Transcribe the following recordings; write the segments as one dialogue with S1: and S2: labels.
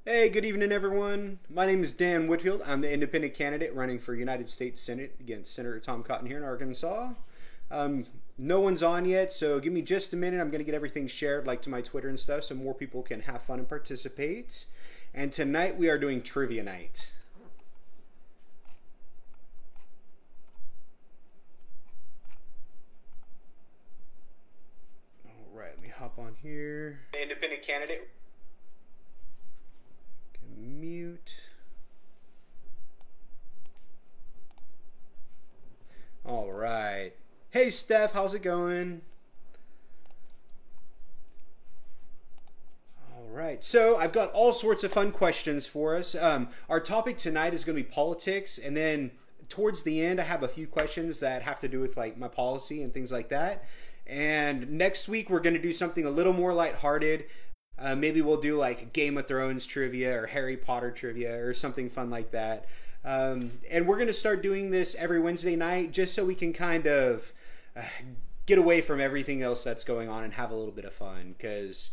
S1: Hey, good evening, everyone. My name is Dan Whitfield. I'm the independent candidate running for United States Senate against Senator Tom Cotton here in Arkansas. No one's on yet, so give me just a minute. I'm going to get everything shared like to my Twitter and stuff so more people can have fun and participate. And tonight we are doing trivia night. All right, let me hop on here. The independent candidate. Mute. All right. Hey, Steph, how's it going? All right. So I've got all sorts of fun questions for us. Our topic tonight is going to be politics, and then towards the end, I have a few questions that have to do with like my policy and things like that. And next week, we're going to do something a little more lighthearted. Maybe we'll do like Game of Thrones trivia or Harry Potter trivia or something fun like that. And we're going to start doing this every Wednesday night just so we can kind of get away from everything else that's going on and have a little bit of fun. Because,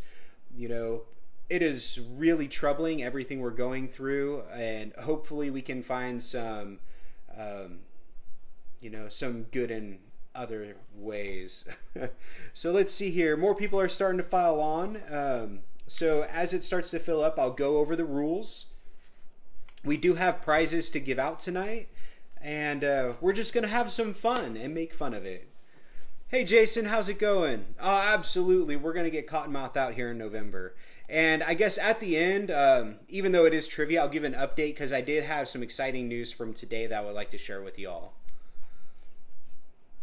S1: you know, it is really troubling everything we're going through. And hopefully we can find some, you know, some good in other ways. So let's see here. More people are starting to file on. So as it starts to fill up, I'll go over the rules. We do have prizes to give out tonight, and we're just going to have some fun and make fun of it. Hey, Jason, how's it going? Oh, absolutely. We're going to get Cottonmouth out here in November. And I guess at the end, even though it is trivia, I'll give an update because I did have some exciting news from today that I would like to share with y'all.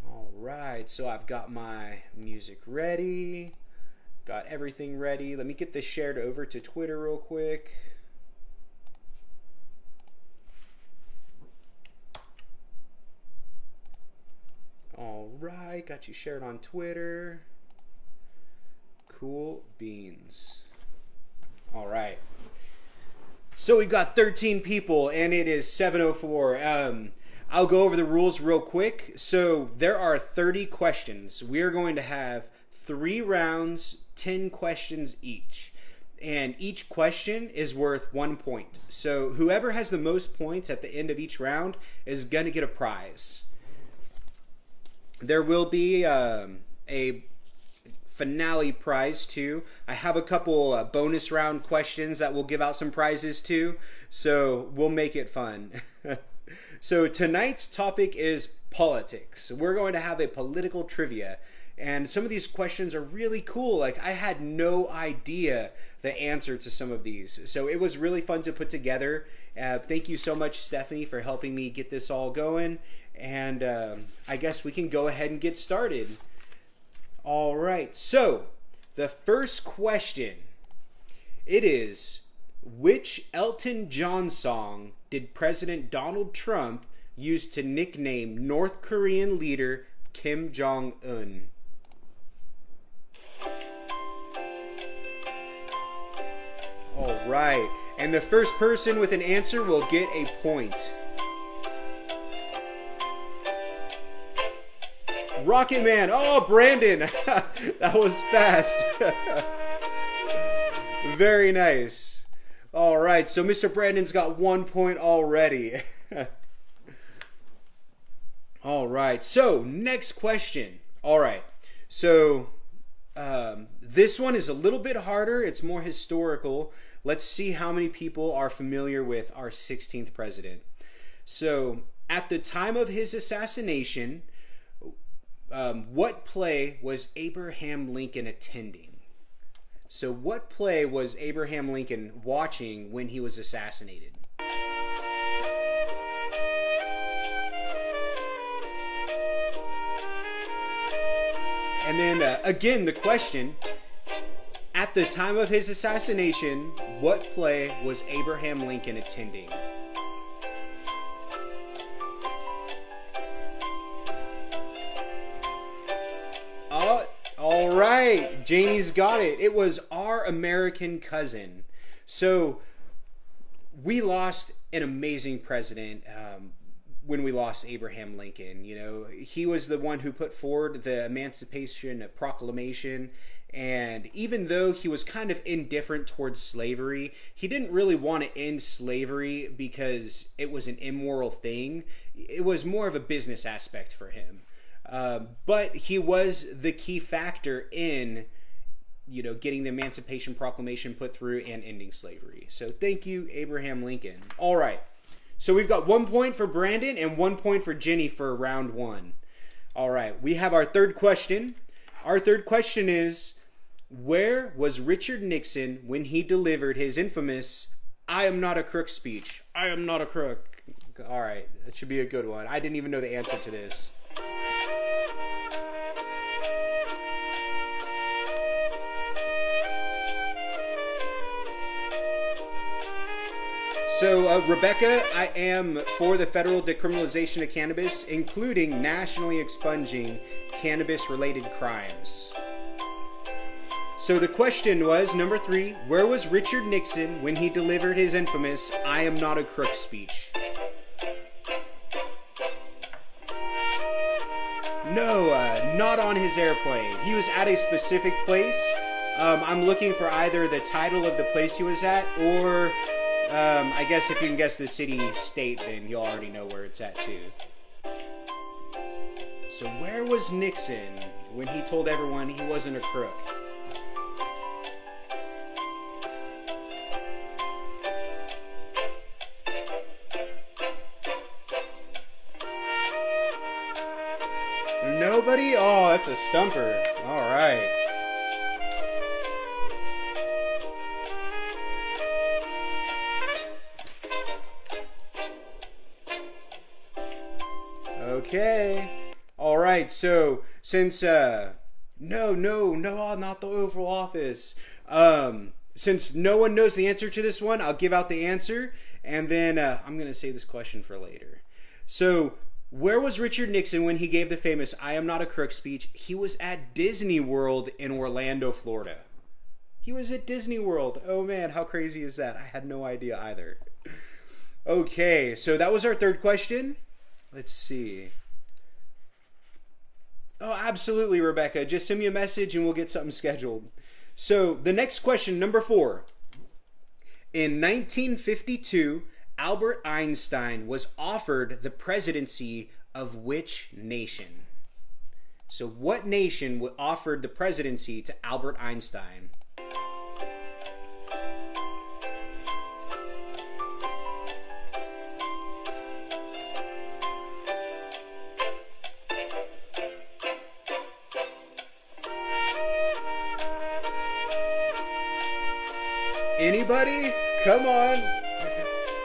S1: All right, so I've got my music ready. Got everything ready. Let me get this shared over to Twitter real quick. All right, got you shared on Twitter. Cool beans. All right. So we've got 13 people and it is 7:04. I'll go over the rules real quick. So there are 30 questions. We are going to have 3 rounds, 10 questions each. And each question is worth 1 point. So whoever has the most points at the end of each round is going to get a prize. There will be a finale prize too. I have a couple bonus round questions that we'll give out some prizes to. So we'll make it fun. So tonight's topic is politics. We're going to have a political trivia. And some of these questions are really cool. Like, I had no idea the answer to some of these. So it was really fun to put together. Thank you so much, Stephanie, for helping me get this all going. And I guess we can go ahead and get started. All right. So the first question, it is, which Elton John song did President Donald Trump use to nickname North Korean leader Kim Jong-Un? All right, and the first person with an answer will get a point. Rocket Man. Oh, Brandon. That was fast. Very nice. All right, so Mr. Brandon's got 1 point already. All right, so next question. All right, so this one is a little bit harder. It's more historical. Let's see how many people are familiar with our 16th president. So at the time of his assassination, what play was Abraham Lincoln attending? So what play was Abraham Lincoln watching when he was assassinated? And then again, the question, at the time of his assassination, what play was Abraham Lincoln attending? All right, Janie's got it. It was Our American Cousin. So we lost an amazing president when we lost Abraham Lincoln. You know, he was the one who put forward the Emancipation Proclamation, And even though he was kind of indifferent towards slavery, he didn't really want to end slavery because it was an immoral thing. It was more of a business aspect for him. But he was the key factor in, getting the Emancipation Proclamation put through and ending slavery. So thank you, Abraham Lincoln. All right. So we've got 1 point for Brandon and 1 point for Jenny for round one. All right. We have our third question. Our third question is, where was Richard Nixon when he delivered his infamous "I am not a crook" speech? I am not a crook. All right. That should be a good one. I didn't even know the answer to this. So, Rebecca, I am for the federal decriminalization of cannabis, including nationally expunging cannabis-related crimes. So the question was, number 3, where was Richard Nixon when he delivered his infamous "I am not a crook" speech? No, not on his airplane. He was at a specific place. I'm looking for either the title of the place he was at, or I guess if you can guess the city, state, then you'll already know where it's at too. So where was Nixon when he told everyone he wasn't a crook? Nobody? Oh, that's a stumper. All right. Okay. All right. So since no, not the Oval Office. Since no one knows the answer to this one, I'll give out the answer, and then I'm gonna save this question for later. So, where was Richard Nixon when he gave the famous "I am not a crook" speech? He was at Disney World in Orlando, Florida. He was at Disney World. Oh man, how crazy is that? I had no idea either. Okay, so that was our third question. Let's see. Oh, absolutely, Rebecca. Just send me a message and we'll get something scheduled. So the next question, number 4. In 1952, Albert Einstein was offered the presidency of which nation? So what nation offered the presidency to Albert Einstein? Anybody? Come on.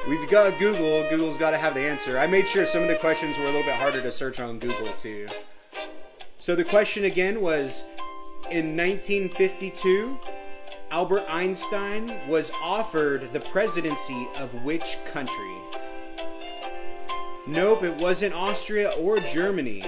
S1: We've got Google. Google's got to have the answer. I made sure some of the questions were a little bit harder to search on Google too. So the question again was, in 1952, Albert Einstein was offered the presidency of which country? Nope, it wasn't Austria or Germany.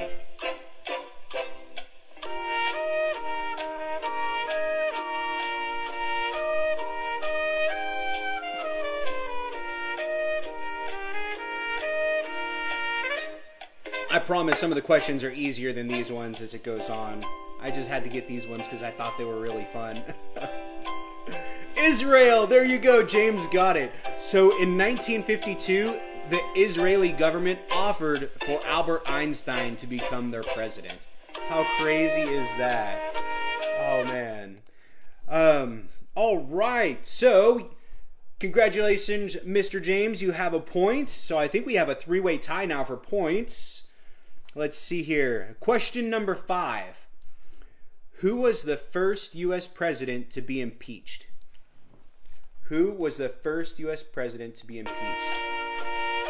S1: I promise some of the questions are easier than these ones as it goes on. I just had to get these ones because I thought they were really fun. Israel! There you go, James got it. So in 1952, the Israeli government offered for Albert Einstein to become their president. How crazy is that? Oh, man. All right, so congratulations, Mr. James. You have a point. So I think we have a 3-way tie now for points. Let's see here. Question number 5. Who was the first U.S. president to be impeached? Who was the first U.S. president to be impeached?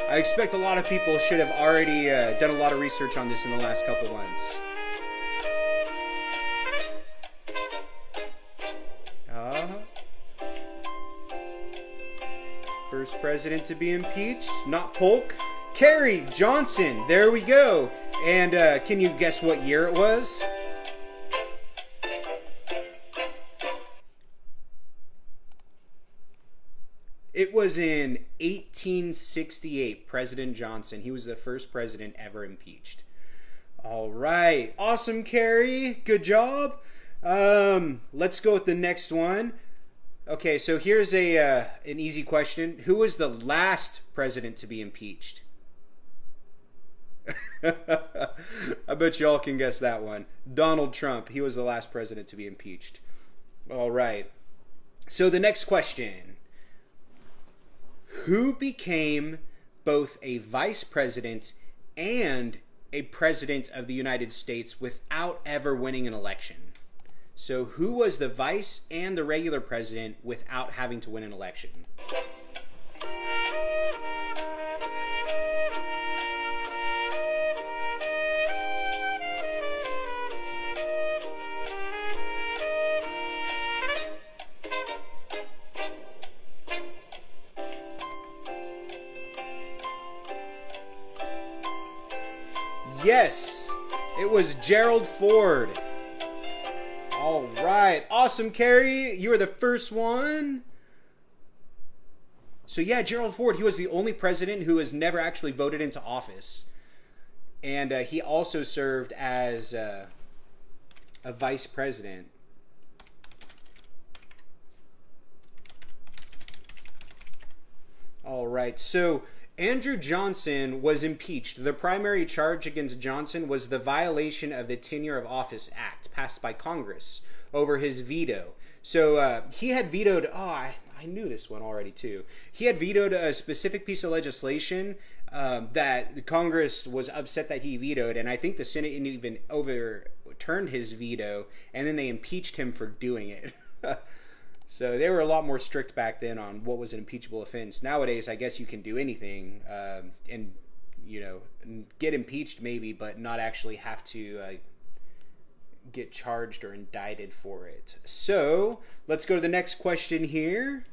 S1: I expect a lot of people should have already done a lot of research on this in the last couple months. First president to be impeached? Not Polk. Kerry Johnson. There we go. And can you guess what year it was? It was in 1868, President Johnson. He was the first president ever impeached. All right. Awesome, Kerry. Good job. Let's go with the next one. Okay, so here's an easy question. Who was the last president to be impeached? I bet y'all can guess that one. Donald Trump. He was the last president to be impeached. All right. So the next question. Who became both a vice president and a president of the United States without ever winning an election? So who was the vice and the regular president without having to win an election? Yes, it was Gerald Ford. All right. Awesome, Carrie. You were the first one. So yeah, Gerald Ford, he was the only president who was never actually voted into office. And he also served as a vice president. All right. So Andrew Johnson was impeached. The primary charge against Johnson was the violation of the Tenure of Office Act passed by Congress over his veto. So he had vetoed, I knew this one already too. He had vetoed a specific piece of legislation that Congress was upset that he vetoed, and I think the Senate even overturned his veto, and then they impeached him for doing it. So they were a lot more strict back then on what was an impeachable offense. Nowadays, I guess you can do anything and, you know, get impeached maybe, but not actually have to get charged or indicted for it. So let's go to the next question here.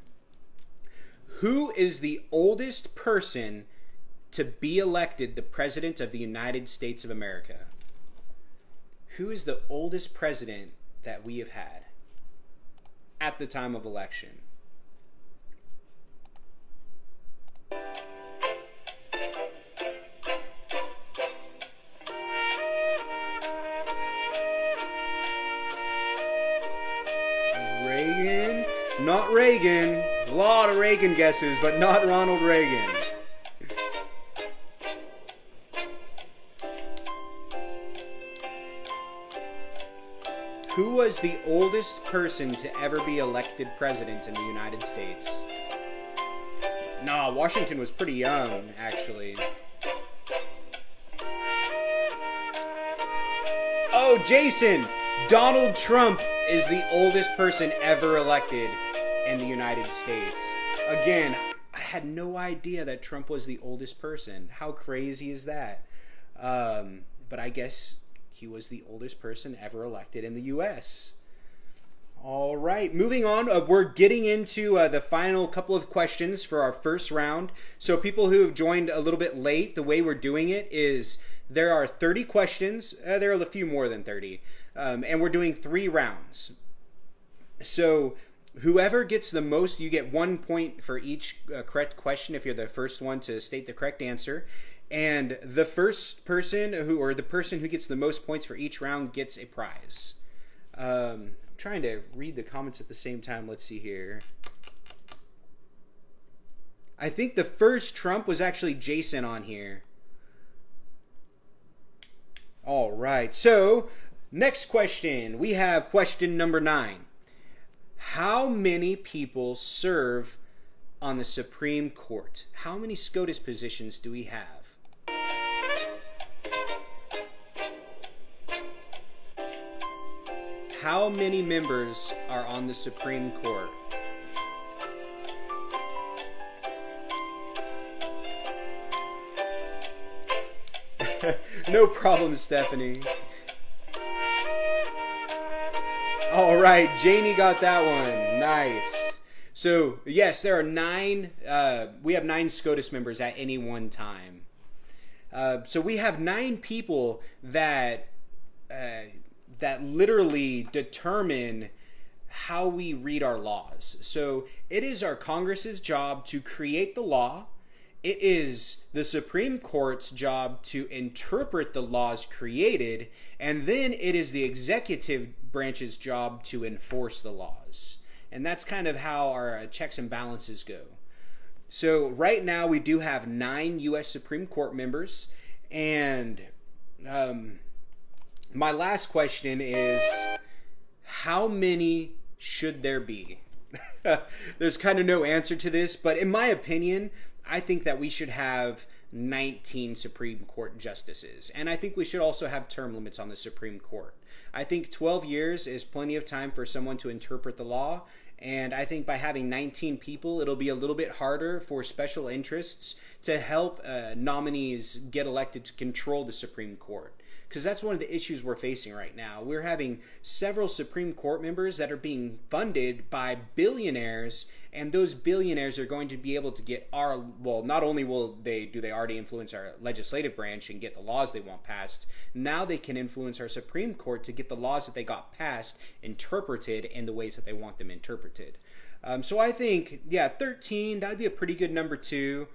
S1: Who is the oldest person to be elected the President of the United States of America? Who is the oldest president that we have had at the time of election? Reagan? Not Reagan. A lot of Reagan guesses, but not Ronald Reagan. Who was the oldest person to ever be elected president in the United States? Nah, Washington was pretty young, actually. Oh, Jason! Donald Trump is the oldest person ever elected in the United States. Again, I had no idea that Trump was the oldest person. How crazy is that? But I guess he was the oldest person ever elected in the U.S. All right, moving on. We're getting into the final couple of questions for our first round. So people who have joined a little bit late, the way we're doing it is there are 30 questions. There are a few more than 30. And we're doing 3 rounds. So whoever gets the most, you get 1 point for each correct question if you're the first one to state the correct answer. And the first person or the person who gets the most points for each round gets a prize. Trying to read the comments at the same time. Let's see here. I think the first Trump was actually Jason on here. All right. So next question. We have question number 9. How many people serve on the Supreme Court? How many SCOTUS positions do we have? How many members are on the Supreme Court? No problem, Stephanie. All right, Janie got that one. Nice. So, yes, there are 9. We have 9 SCOTUS members at any one time. So we have 9 people that literally determine how we read our laws. So it is our Congress's job to create the law it is the Supreme Court's job to interpret the laws created, and then it is the executive branch's job to enforce the laws. And that's kind of how our checks and balances go. So right now we do have 9 U.S. Supreme Court members, and my last question is, how many should there be? There's kind of no answer to this, but in my opinion, I think that we should have 19 Supreme Court justices. And I think we should also have term limits on the Supreme Court. I think 12 years is plenty of time for someone to interpret the law. And I think by having 19 people, it'll be a little bit harder for special interests to help nominees get elected to control the Supreme Court. Because that's one of the issues we're facing right now. We're having several Supreme Court members that are being funded by billionaires, and those billionaires are going to be able to get not only do they already influence our legislative branch and get the laws they want passed, now they can influence our Supreme Court to get the laws that they got passed interpreted in the ways that they want them interpreted. So I think, 13, that would be a pretty good number too.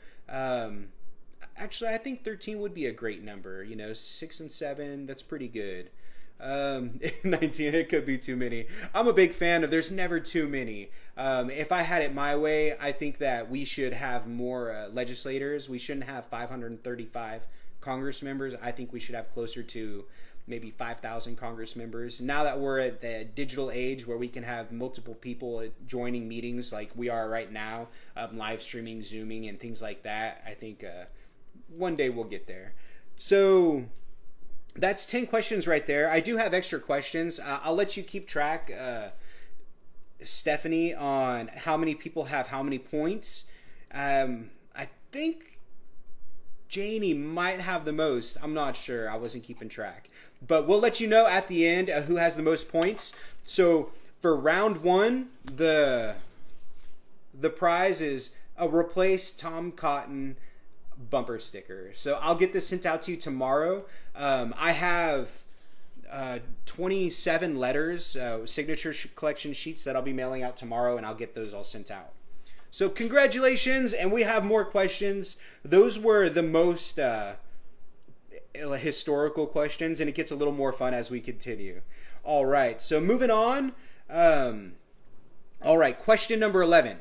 S1: Actually, I think 13 would be a great number. 6 and 7, that's pretty good. 19, it could be too many. I'm a big fan of there's never too many. If I had it my way, I think that we should have more legislators. We shouldn't have 535 Congress members. I think we should have closer to maybe 5,000 Congress members. Now that we're at the digital age where we can have multiple people joining meetings like we are right now, live streaming, Zooming, and things like that, I think one day we'll get there. So that's 10 questions right there. I do have extra questions. I'll let you keep track, Stephanie, on how many people have how many points. I think Janie might have the most. I'm not sure. I wasn't keeping track. But we'll let you know at the end who has the most points. So for round 1, the prize is a replace Tom Cotton bumper sticker. So I'll get this sent out to you tomorrow. I have 27 letters, signature collection sheets that I'll be mailing out tomorrow, and I'll get those all sent out. So congratulations, and we have more questions. Those were the most historical questions, and it gets a little more fun as we continue. All right, so moving on. All right, question number 11.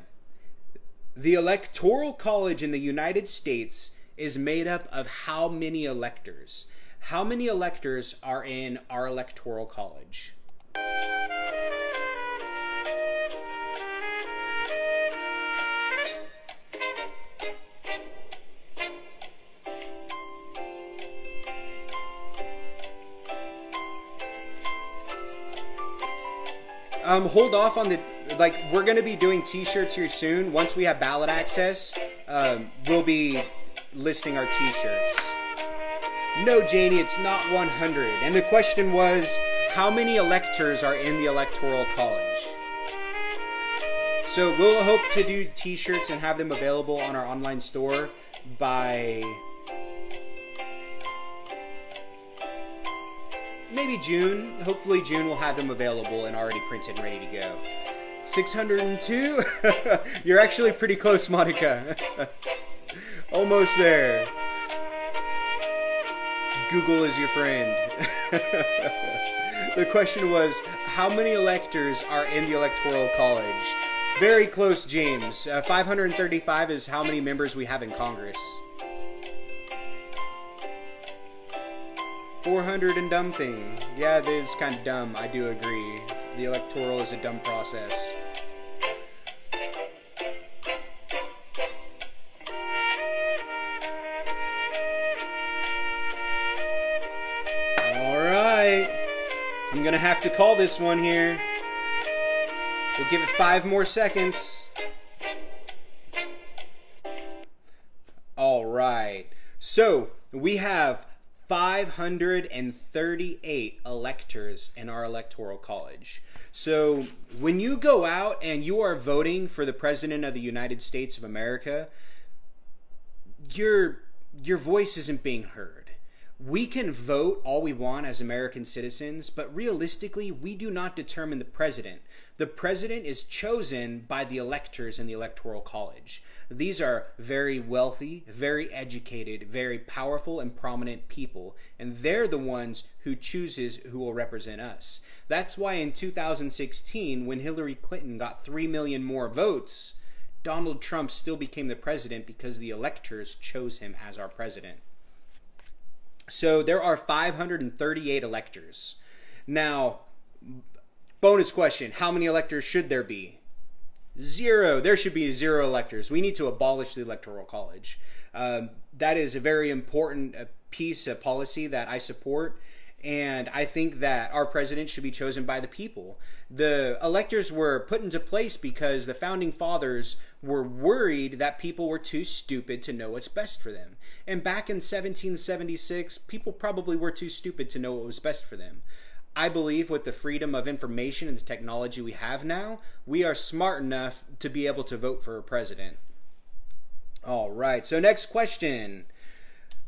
S1: The Electoral College in the United States is made up of how many electors? How many electors are in our Electoral College? Hold off on the, we're going to be doing t-shirts here soon. Once we have ballot access, we'll be listing our t-shirts. No, Janie, it's not 100. And the question was, how many electors are in the Electoral College? So we'll hope to do t-shirts and have them available on our online store by maybe June. Hopefully June we'll have them available and already printed and ready to go. 602? You're actually pretty close, Monica. Almost there. Google is your friend. The question was, how many electors are in the Electoral College? Very close, James. 535 is how many members we have in Congress. 400 and dumb thing. Yeah, it is kind of dumb. I do agree. The electoral is a dumb process. All right. I'm going to have to call this one here. We'll give it 5 more seconds. All right. So, we have 538 electors in our Electoral College. So when you go out and you are voting for the President of the United States of America, your voice isn't being heard. We can vote all we want as American citizens, but realistically, we do not determine the president. The president is chosen by the electors in the Electoral College. These are very wealthy, very educated, very powerful and prominent people, and they're the ones who chooses who will represent us. That's why in 2016, when Hillary Clinton got 3 million more votes, Donald Trump still became the president because the electors chose him as our president. So there are 538 electors. Now, bonus question, how many electors should there be? 0. There should be 0 electors. We need to abolish the Electoral College. That is a very important piece of policy that I support, and I think that our president should be chosen by the people. The electors were put into place because the founding fathers were worried that people were too stupid to know what's best for them. And back in 1776, people probably were too stupid to know what was best for them. I believe with the freedom of information and the technology we have now, we are smart enough to be able to vote for a president. All right, so next question.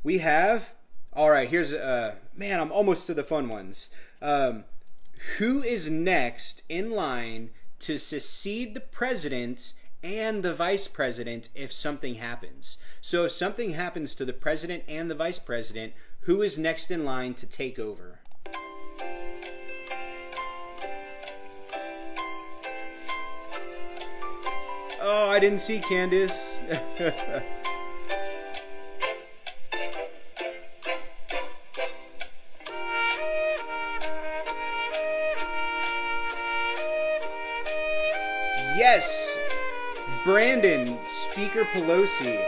S1: We have, all right, here's, man, I'm almost to the fun ones. Who is next in line to secede the president and the vice president if something happens? So if something happens to the president and the vice president, who is next in line to take over? Oh, I didn't see Candace. Yes, Brandon, Speaker Pelosi.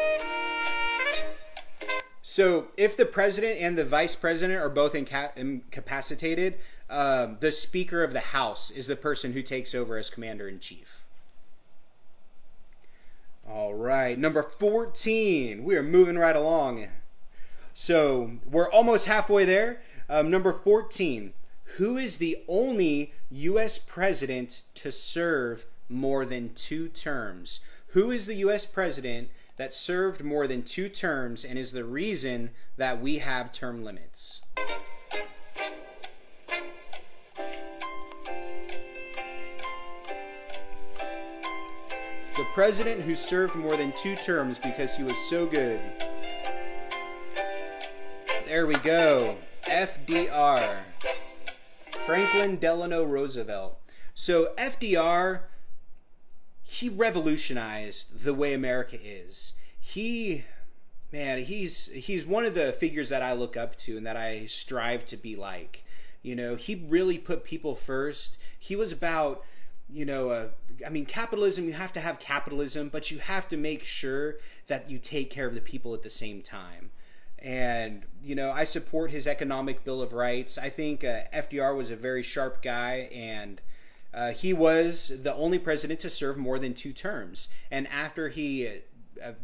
S1: So if the president and the vice president are both incapacitated, the Speaker of the House is the person who takes over as Commander-in-Chief. All right, number 14. We are moving right along. So we're almost halfway there. Number 14. Who is the only U.S. president to serve more than 2 terms? Who is the U.S. president that served more than 2 terms and is the reason that we have term limits? The president who served more than 2 terms because he was so good. There we go. FDR. Franklin Delano Roosevelt. So FDR, he revolutionized the way America is. He's one of the figures that I look up to and that I strive to be like. You know, he really put people first. He was about, capitalism, you have to have capitalism, but you have to make sure that you take care of the people at the same time. And, I support his economic Bill of Rights. I think FDR was a very sharp guy, and he was the only president to serve more than 2 terms. And after he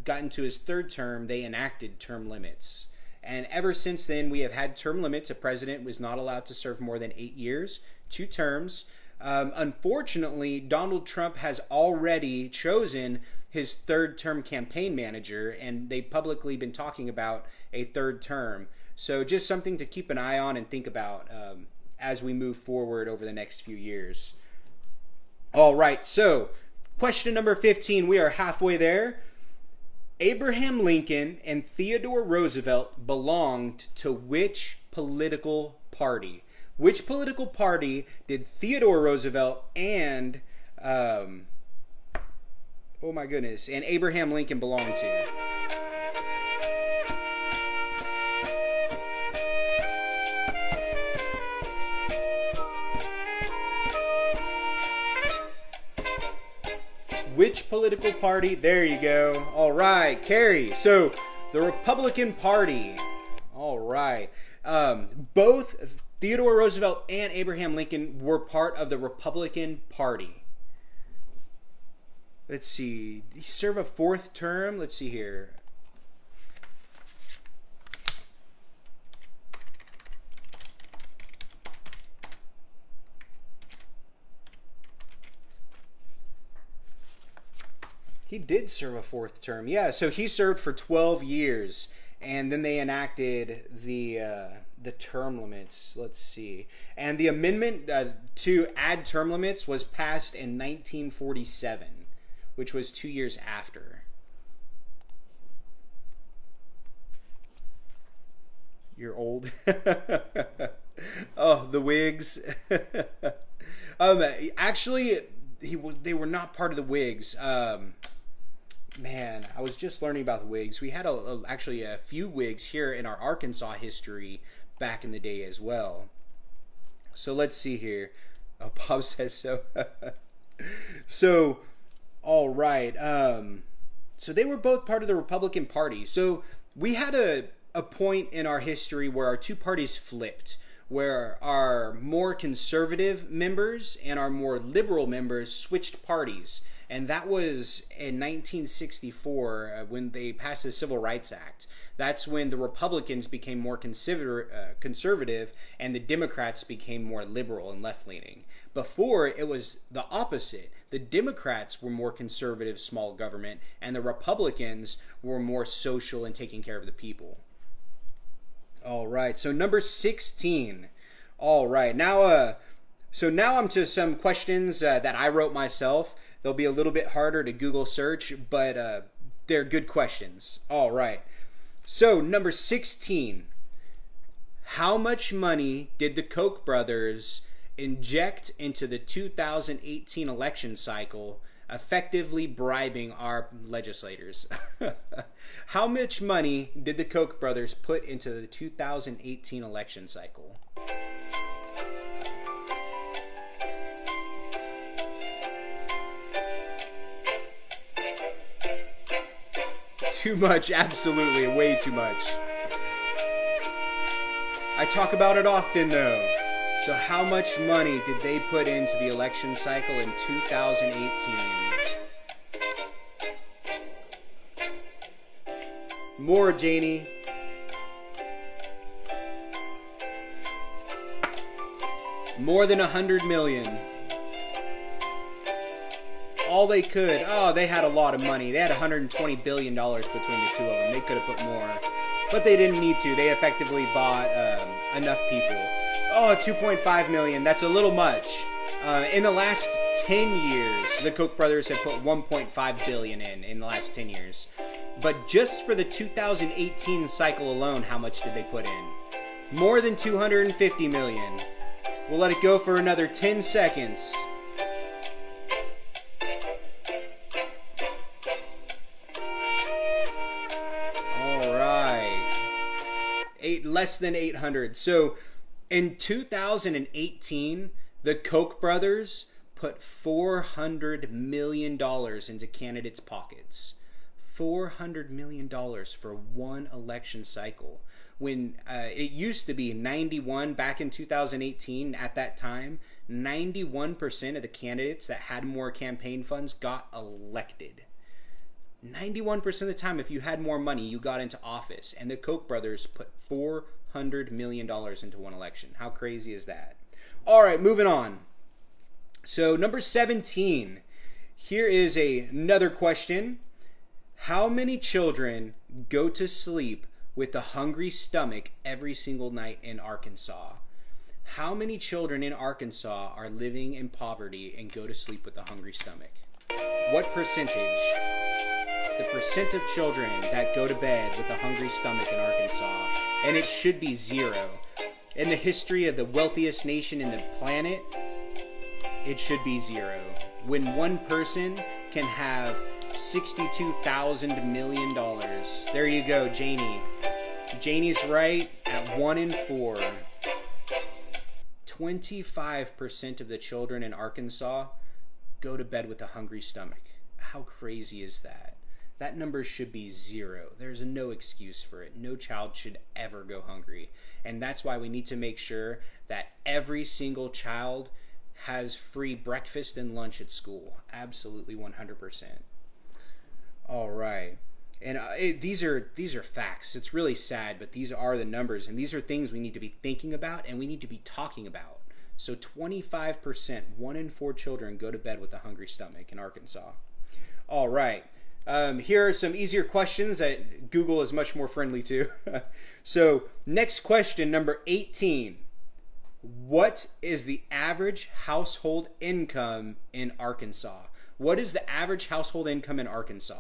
S1: got into his 3rd term, they enacted term limits. And ever since then, we have had term limits. A president was not allowed to serve more than 8 years, 2 terms. Unfortunately, Donald Trump has already chosen his 3rd term campaign manager, and they've publicly been talking about a 3rd term. So just something to keep an eye on and think about as we move forward over the next few years. All right, so question number 15, we are halfway there. Abraham Lincoln and Theodore Roosevelt belonged to which political party? Which political party did Theodore Roosevelt and, and Abraham Lincoln belong to? Which political party? There you go. All right, Carrie. So, the Republican Party. All right. Both Theodore Roosevelt and Abraham Lincoln were part of the Republican Party. Let's see. Did he serve a 4th term? Let's see here. He did serve a 4th term. Yeah, so he served for 12 years, and then they enacted the the term limits. Let's see. And the amendment to add term limits was passed in 1947, which was 2 years after. You're old. Oh, the Whigs. Actually, they were not part of the Whigs. Man, I was just learning about the Whigs. We had actually a few Whigs here in our Arkansas history back in the day as well. So let's see here. Oh, Bob says so. So, all right. So they were both part of the Republican Party. So we had a point in our history where our two parties flipped, where our more conservative members and our more liberal members switched parties. And that was in 1964 when they passed the Civil Rights Act. That's when the Republicans became more conservative and the Democrats became more liberal and left-leaning. Before, it was the opposite. The Democrats were more conservative, small government, and the Republicans were more social and taking care of the people. All right, so number 16. All right, now I'm to some questions that I wrote myself. They'll be a little bit harder to Google search, but they're good questions. All right, so number 16. How much money did the Koch brothers inject into the 2018 election cycle, effectively bribing our legislators? How much money did the Koch brothers put into the 2018 election cycle? Too much, absolutely, way too much. I talk about it often though. So how much money did they put into the election cycle in 2018? More, Janie. More than 100 million. All they could. Oh, they had a lot of money. They had $120 billion between the two of them. They could have put more. But they didn't need to. They effectively bought enough people. Oh, 2.5 million. That's a little much. In the last 10 years, the Koch brothers have put 1.5 billion in the last 10 years. But just for the 2018 cycle alone, how much did they put in? More than 250 million. We'll let it go for another 10 seconds. Less than 800. So in 2018, the Koch brothers put $400 million into candidates' pockets. $400 million for one election cycle. When it used to be 91 back in 2018, at that time, 91% of the candidates that had more campaign funds got elected. 91% of the time, if you had more money, you got into office. And the Koch brothers put $400 million into one election. How crazy is that? All right, moving on. So number 17. Here is another question. How many children go to sleep with a hungry stomach every single night in Arkansas? How many children in Arkansas are living in poverty and go to sleep with a hungry stomach? What percentage? The percent of children that go to bed with a hungry stomach in Arkansas, and it should be 0. In the history of the wealthiest nation in the planet, it should be 0. When one person can have $62,000 million. There you go, Janie. Janie's right at 1 in 4. 25% of the children in Arkansas go to bed with a hungry stomach. How crazy is that? That number should be 0. There's no excuse for it. No child should ever go hungry. And that's why we need to make sure that every single child has free breakfast and lunch at school. Absolutely 100%. All right. And these are facts. It's really sad, but these are the numbers. And these are things we need to be thinking about and we need to be talking about. So 25%, 1 in 4 children go to bed with a hungry stomach in Arkansas. All right. Here are some easier questions that Google is much more friendly to. So, next question, number 18. What is the average household income in Arkansas? What is the average household income in Arkansas?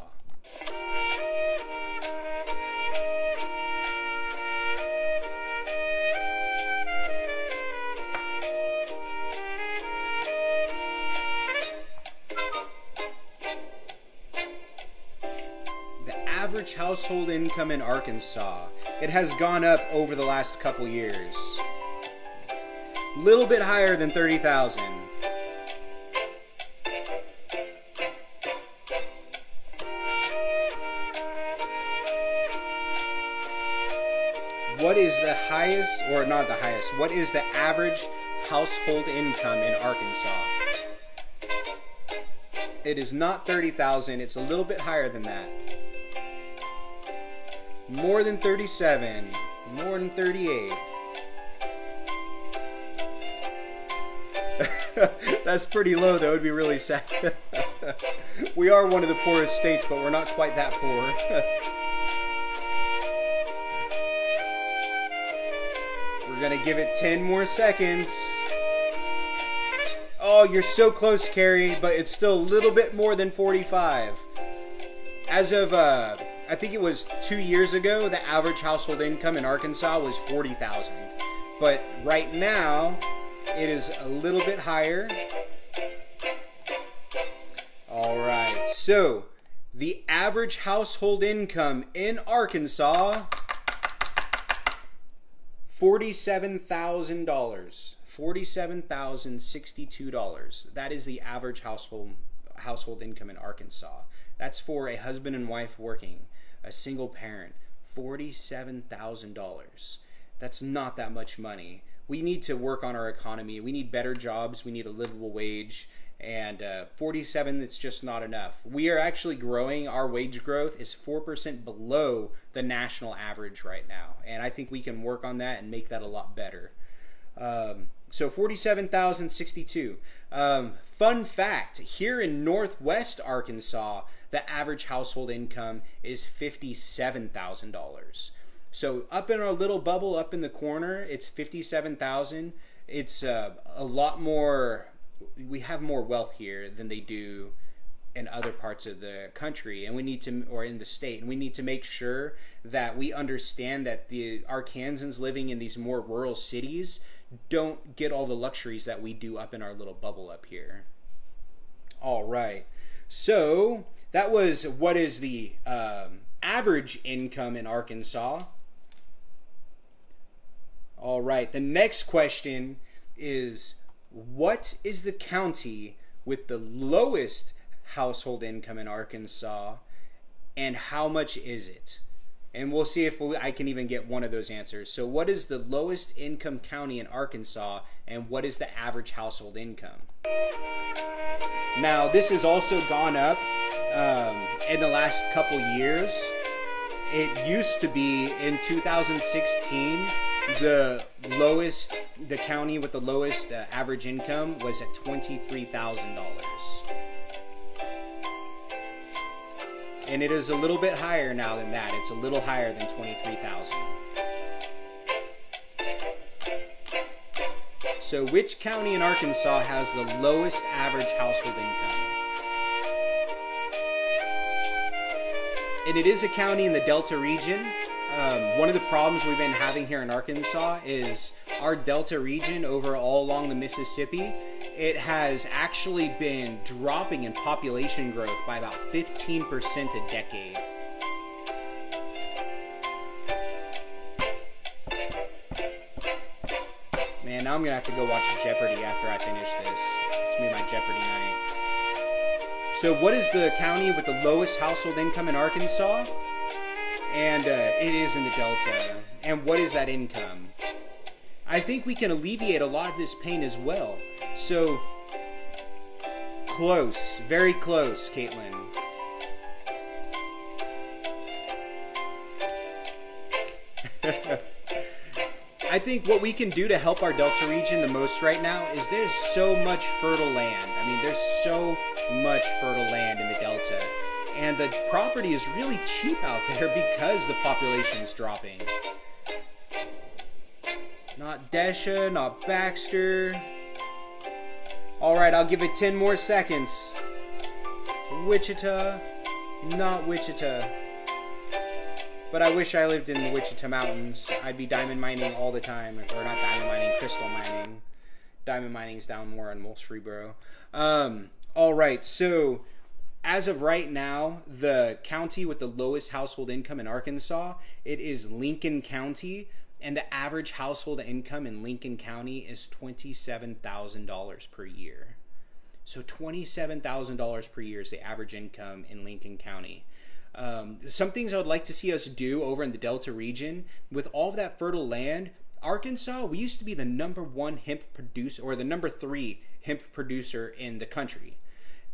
S1: Average household income in Arkansas. It has gone up over the last couple years. A little bit higher than 30,000. What is the highest, or not the highest, what is the average household income in Arkansas? It is not 30,000, it's a little bit higher than that. More than 37, more than 38. That's pretty low, though. It would be really sad. We are one of the poorest states, but we're not quite that poor. We're going to give it 10 more seconds. Oh, you're so close, Carrie, but it's still a little bit more than 45. As of, I think it was 2 years ago, the average household income in Arkansas was 40,000. But right now, it is a little bit higher. All right, so the average household income in Arkansas, $47,000. $47,062. That is the average household income in Arkansas. That's for a husband and wife working. A single parent, $47,000. That's not that much money. We need to work on our economy. We need better jobs. We need a livable wage. And 47, it's just not enough. We are actually growing. Our wage growth is 4% below the national average right now. And I think we can work on that and make that a lot better. So 47,062. Fun fact, here in Northwest Arkansas, the average household income is $57,000. So up in our little bubble, up in the corner, it's $57,000. It's a lot more, we have more wealth here than they do in other parts of the country, and we need to, or in the state, and we need to make sure that we understand that our Kansans living in these more rural cities don't get all the luxuries that we do up in our little bubble up here. All right. So that was what is the average income in Arkansas. All right. The next question is, what is the county with the lowest household income in Arkansas, and how much is it? And we'll see if I can even get one of those answers. So what is the lowest income county in Arkansas, and what is the average household income? Now, this has also gone up in the last couple years. It used to be in 2016, the county with the lowest average income was at $23,000. And it is a little bit higher now than that. It's a little higher than 23,000. So which county in Arkansas has the lowest average household income? And it is a county in the Delta region. One of the problems we've been having here in Arkansas is our Delta region over all along the Mississippi, it has actually been dropping in population growth by about 15% a decade. Man, now I'm going to have to go watch Jeopardy after I finish this. It's going to be my Jeopardy night. So what is the county with the lowest household income in Arkansas? And it is in the Delta. And what is that income? I think we can alleviate a lot of this pain as well. So, close, very close, Caitlin. I think what we can do to help our Delta region the most right now is there's so much fertile land. I mean, there's so much fertile land in the Delta. And the property is really cheap out there because the population's dropping. Not Desha, not Baxter. Alright, I'll give it 10 more seconds. Wichita, not Wichita. But I wish I lived in the Wichita Mountains. I'd be diamond mining all the time. Or not diamond mining, crystal mining. Diamond mining's down more on Murfreesboro. Alright, so as of right now, the county with the lowest household income in Arkansas, it is Lincoln County. And the average household income in Lincoln County is $27,000 per year. So $27,000 per year is the average income in Lincoln County. Some things I would like to see us do over in the Delta region, with all of that fertile land, Arkansas, we used to be the #1 hemp producer, or the #3 hemp producer in the country.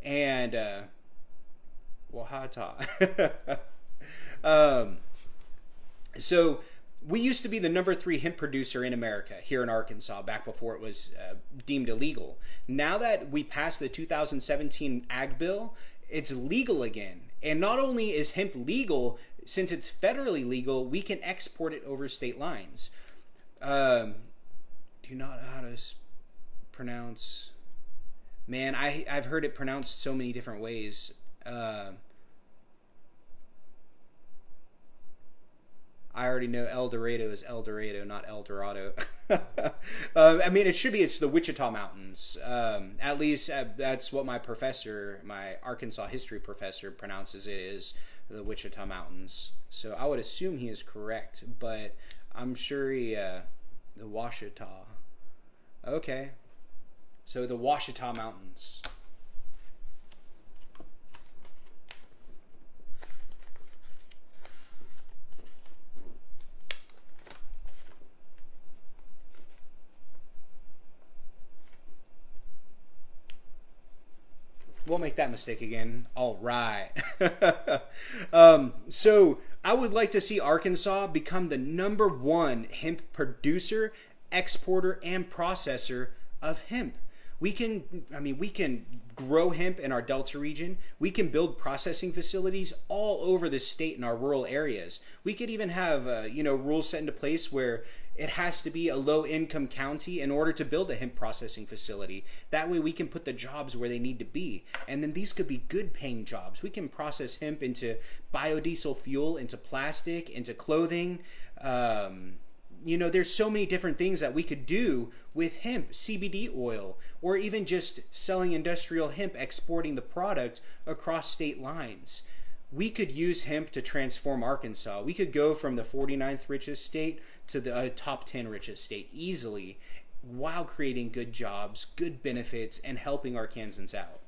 S1: And, Wahata. So we used to be the #3 hemp producer in America here in Arkansas back before it was deemed illegal. Now that we passed the 2017 Ag Bill, it's legal again. And not only is hemp legal, since it's federally legal, we can export it over state lines. Do you not know how to pronounce? Man, I've heard it pronounced so many different ways. I already know El Dorado is El Dorado, not El Dorado. I mean, it's the Wichita Mountains. At least that's what my professor, my Arkansas history professor, pronounces it as, the Wichita Mountains. So I would assume he is correct, but I'm sure the Washita. Okay. So the Washita Mountains. We'll make that mistake again. All right. So I would like to see Arkansas become the #1 hemp producer, exporter, and processor of hemp. We can grow hemp in our Delta region. We can build processing facilities all over the state in our rural areas. We could even have, rules set into place where it has to be a low-income county in order to build a hemp processing facility. That way we can put the jobs where they need to be. And then these could be good-paying jobs. We can process hemp into biodiesel fuel, into plastic, into clothing. There's so many different things that we could do with hemp, CBD oil, or even just selling industrial hemp, exporting the product across state lines. We could use hemp to transform Arkansas. We could go from the 49th richest state to the top 10 richest state easily, while creating good jobs, good benefits, and helping our Kansans out.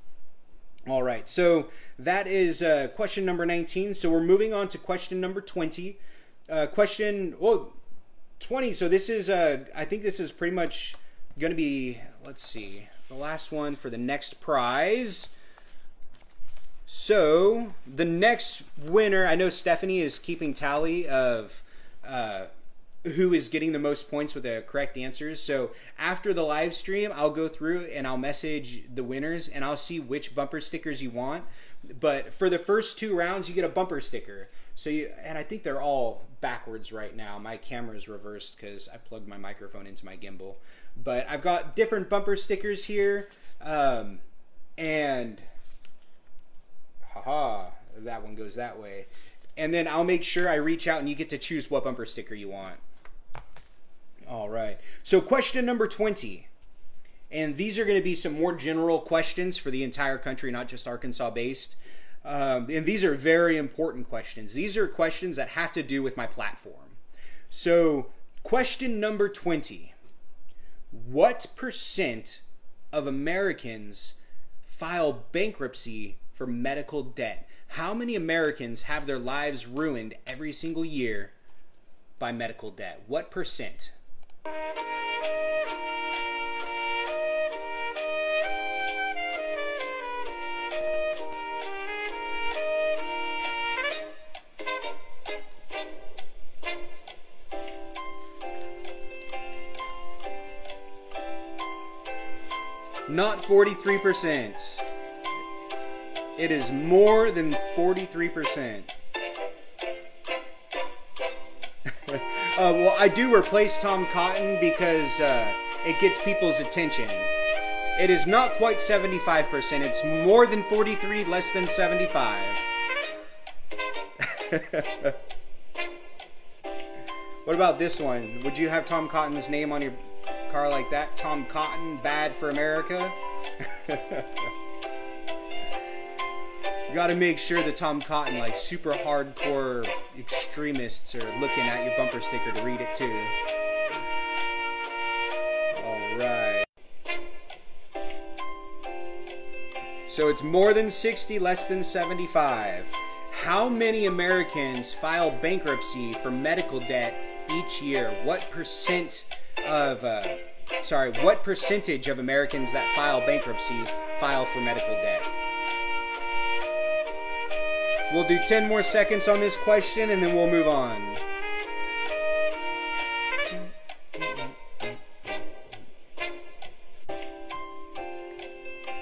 S1: All right, so that is question number 19. So we're moving on to question number 20. 20. So this is, I think this is pretty much going to be, let's see, the last one for the next prize. So the next winner, I know Stephanie is keeping tally of who is getting the most points with the correct answers. So after the live stream, I'll go through and I'll message the winners and I'll see which bumper stickers you want. But for the first 2 rounds, you get a bumper sticker. So and I think they're all backwards right now. My camera is reversed because I plugged my microphone into my gimbal. But I've got different bumper stickers here. And haha, that one goes that way. And then I'll make sure I reach out and you get to choose what bumper sticker you want. All right. So question number 20. And these are going to be some more general questions for the entire country, not just Arkansas based. And these are very important questions. These are questions that have to do with my platform. So question number 20. What % of Americans file bankruptcy for medical debt? How many Americans have their lives ruined every single year by medical debt? What %? Not 43%. It is more than 43%. Well, I do replace Tom Cotton because it gets people's attention. It is not quite 75%. It's more than 43, less than 75. What about this one? Would you have Tom Cotton's name on your car like that? Tom Cotton, bad for America? You gotta make sure that Tom Cotton, like super hardcore extremists, are looking at your bumper sticker to read it too. Alright. So it's more than 60, less than 75. How many Americans file bankruptcy for medical debt each year? What percentage of Americans that file bankruptcy file for medical debt? We'll do 10 more seconds on this question and then we'll move on.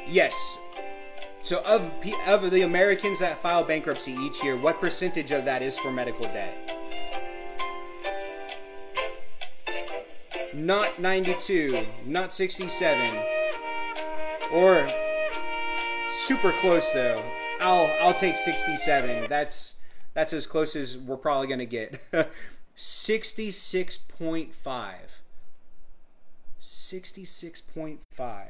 S1: Yes. So of the Americans that file bankruptcy each year, what percentage of that is for medical debt? Not 92, not 67. Or super close though. I'll take 67. That's as close as we're probably gonna get. 66.5. 66.5.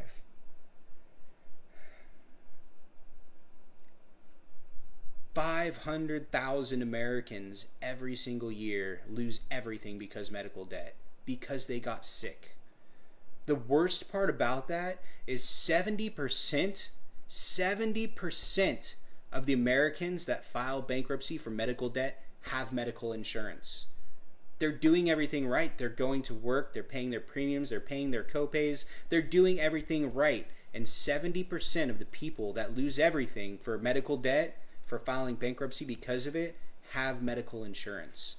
S1: 500,000 Americans every single year lose everything because medical debt, because they got sick. The worst part about that is 70% of the Americans that file bankruptcy for medical debt have medical insurance. They're doing everything right. They're going to work, they're paying their premiums, they're paying their copays, they're doing everything right. And 70% of the people that lose everything for medical debt, for filing bankruptcy because of it, have medical insurance.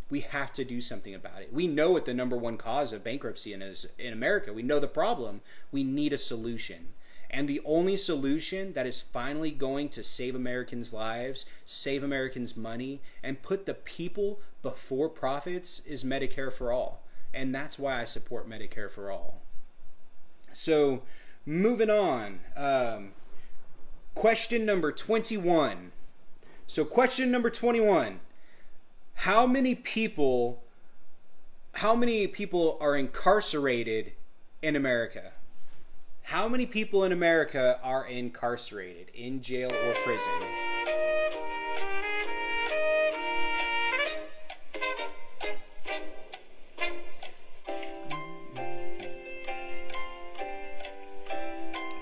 S1: We have to do something about it. We know what the #1 cause of bankruptcy is in America. We know the problem. We need a solution. And the only solution that is finally going to save Americans' lives, save Americans' money, and put the people before profits is Medicare for all. And that's why I support Medicare for all. So, moving on. Question number 21. So, question number 21. How many people are incarcerated in America? How many people in America are incarcerated, in jail or prison?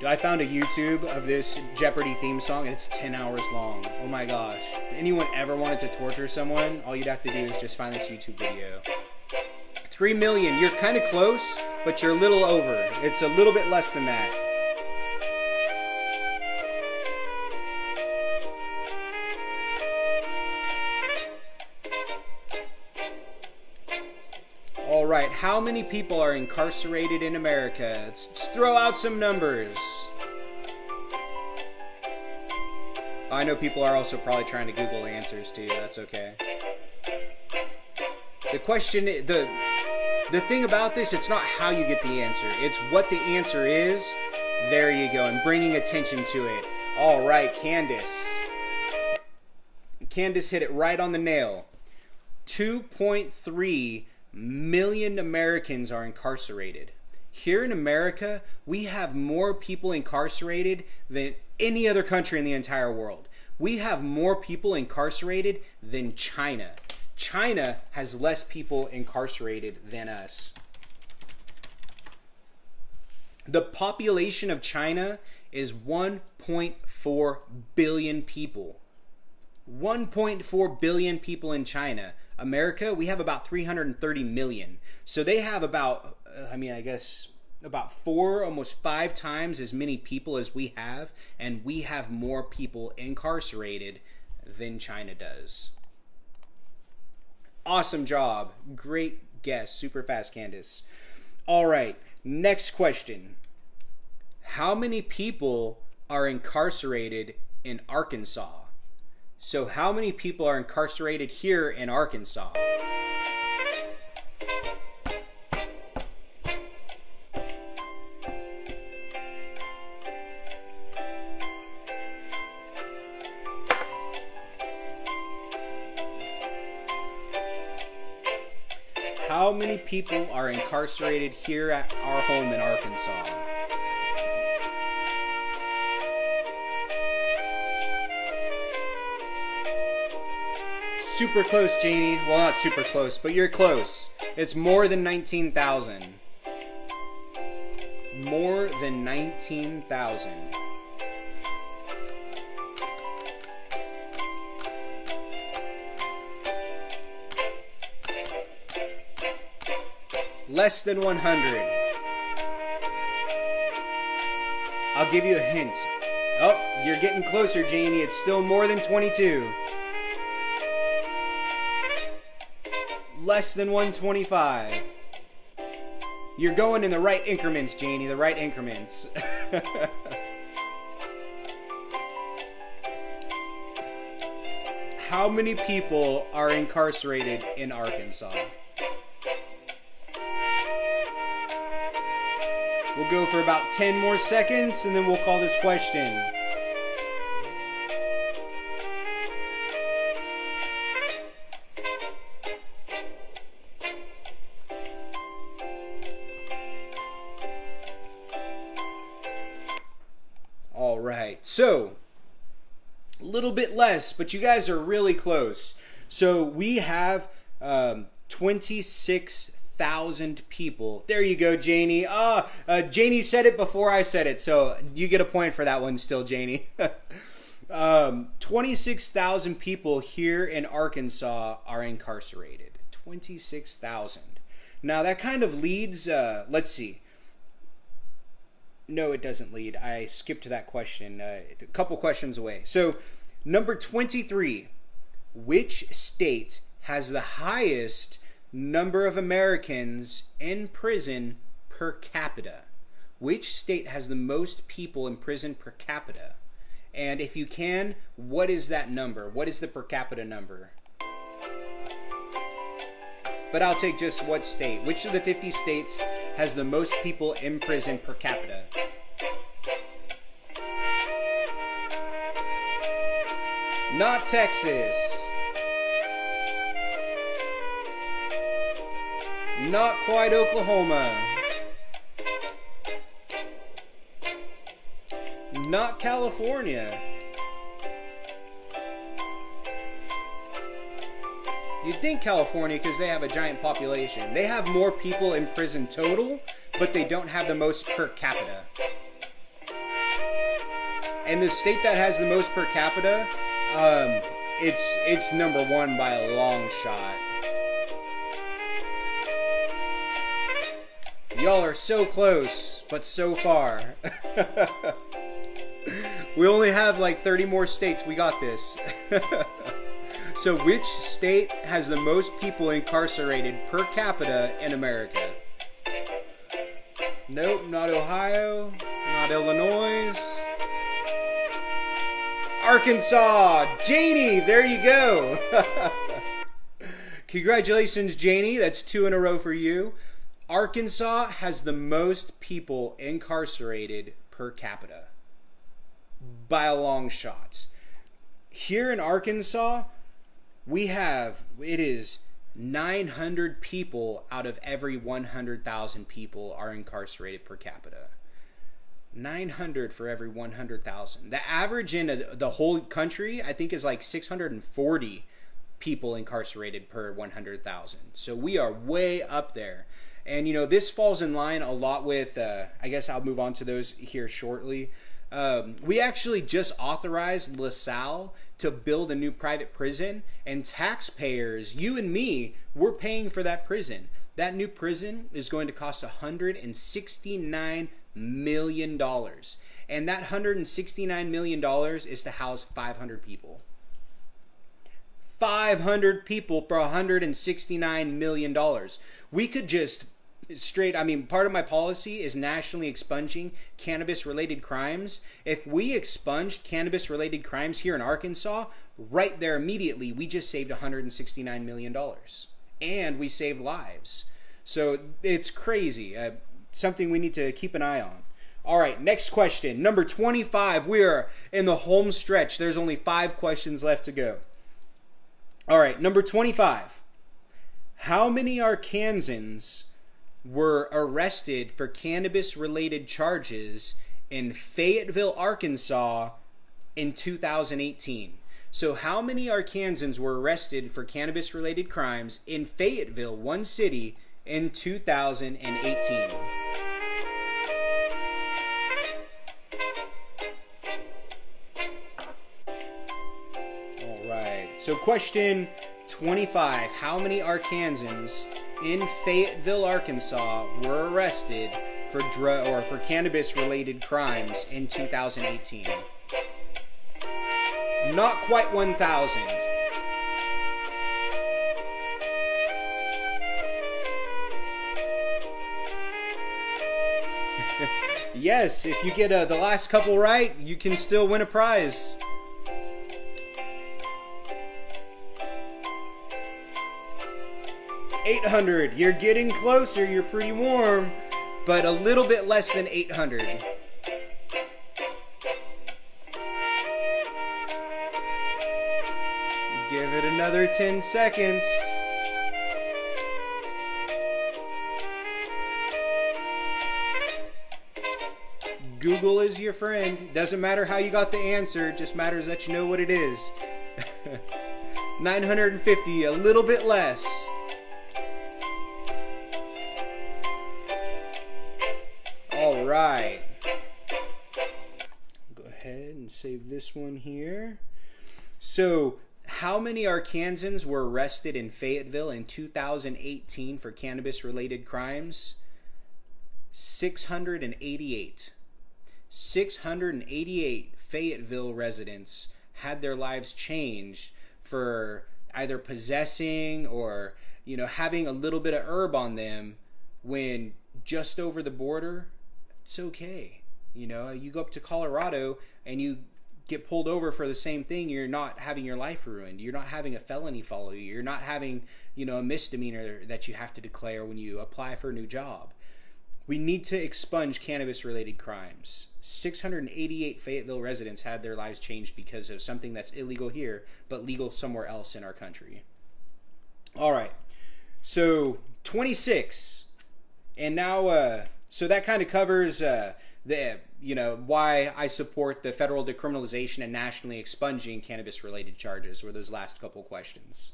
S1: I found a YouTube of this Jeopardy theme song and it's 10 hours long. Oh my gosh. If anyone ever wanted to torture someone, all you'd have to do is just find this YouTube video. 3 million. You're kind of close, but you're a little over. It's a little bit less than that. All right, how many people are incarcerated in America? Let's just throw out some numbers. I know people are also probably trying to Google the answers too. That's okay. The question, the thing about this, it's not how you get the answer. It's what the answer is. There you go, and bringing attention to it. All right, Candace. Candace hit it right on the nail. 2.3 million Americans are incarcerated. Here in America, we have more people incarcerated than any other country in the entire world. We have more people incarcerated than China. China has less people incarcerated than us. The population of China is 1.4 billion people. 1.4 billion people in China. America, we have about 330 million. So they have about, I guess, about 4, almost 5 times as many people as we have, and we have more people incarcerated than China does. Awesome job. Great guess. Super fast, Candace. All right, next question. How many people are incarcerated in Arkansas. So how many people are incarcerated here in Arkansas? How many people are incarcerated here at our home in Arkansas? Super close, Janie. Well, not super close, but you're close. It's more than 19,000. More than 19,000. Less than 100. I'll give you a hint. Oh, you're getting closer, Janie. It's still more than 22. Less than 125. You're going in the right increments, Janie. The right increments. How many people are incarcerated in Arkansas? We'll go for about 10 more seconds and then we'll call this question. All right, so a little bit less, but you guys are really close. So we have 26,000 people. There you go, Janie. Janie said it before I said it, so you get a point for that one still, Janie. 26,000 people here in Arkansas are incarcerated. 26,000. Now that kind of leads, let's see. No, it doesn't lead. I skipped that question a couple questions away. So, number 23. Which state has the highest number of Americans in prison per capita? Which state has the most people in prison per capita? And if you can, what is that number? What is the per capita number? But I'll take just what state. Which of the 50 states has the most people in prison per capita? Not Texas. Not quite Oklahoma. Not California. You'd think California because they have a giant population. They have more people in prison total, but they don't have the most per capita. And the state that has the most per capita, it's number one by a long shot. Y'all are so close, but so far. We only have like 30 more states. We got this. So which state has the most people incarcerated per capita in America? Nope, not Ohio, not Illinois. Arkansas! Janie, there you go. Congratulations, Janie. That's 2 in a row for you. Arkansas has the most people incarcerated per capita. By a long shot. Here in Arkansas, it is 900 people out of every 100,000 people are incarcerated per capita. 900 for every 100,000. The average in the whole country, I think, is like 640 people incarcerated per 100,000. So we are way up there. And, you know, this falls in line a lot with, I guess I'll move on to those here shortly. We actually just authorized LaSalle to build a new private prison, and taxpayers, you and me, we're paying for that prison. That new prison is going to cost $169 million. And that $169 million is to house 500 people. 500 people for $169 million. We could just straight, I mean, part of my policy is nationally expunging cannabis-related crimes. If we expunged cannabis-related crimes here in Arkansas, right there immediately, we just saved $169 million. And we saved lives. So it's crazy. Something we need to keep an eye on. All right, next question. Number 25. We are in the home stretch. There's only 5 questions left to go. All right, number 25. How many Arkansans were arrested for cannabis-related charges in Fayetteville, Arkansas in 2018? So how many Arkansans were arrested for cannabis-related crimes in Fayetteville, one city, in 2018? All right. So question 25. How many Arkansans in Fayetteville, Arkansas were arrested for for cannabis-related crimes in 2018? Not quite 1,000. Yes, if you get the last couple right, you can still win a prize. $800. You're getting closer. You're pretty warm, but a little bit less than 800. Give it another 10 seconds. Google is your friend. Doesn't matter how you got the answer, it just matters that you know what it is. 950, a little bit less. All right. Go ahead and save this one here. So, how many Arkansans were arrested in Fayetteville in 2018 for cannabis-related crimes? 688. 688 Fayetteville residents had their lives changed for either possessing or, you know, having a little bit of herb on them when just over the border, it's okay. You know, you go up to Colorado and you get pulled over for the same thing, you're not having your life ruined. You're not having a felony follow you. You're not having, you know, a misdemeanor that you have to declare when you apply for a new job. We need to expunge cannabis-related crimes. 688 Fayetteville residents had their lives changed because of something that's illegal here, but legal somewhere else in our country. All right. So, 26. And now, so that kind of covers why I support the federal decriminalization and nationally expunging cannabis-related charges, were those last couple questions.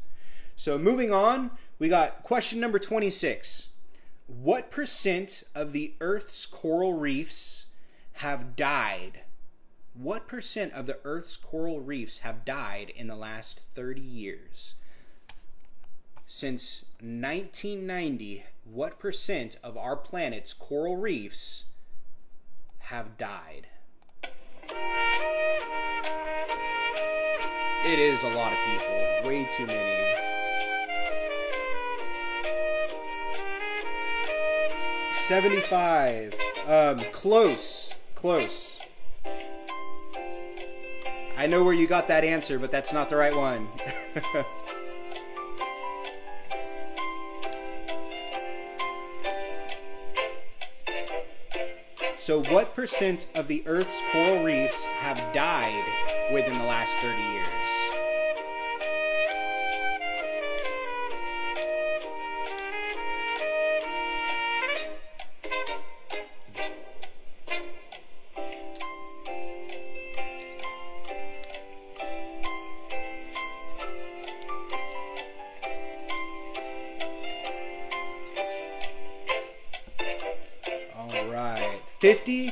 S1: So, moving on, we got question number 26. What percent of the Earth's coral reefs have died? What percent of the Earth's coral reefs have died in the last 30 years? Since 1990, what percent of our planet's coral reefs have died? It is a lot of people. Way too many. $75. Close. I know where you got that answer, but that's not the right one. So what percent of the Earth's coral reefs have died within the last 30 years? $50?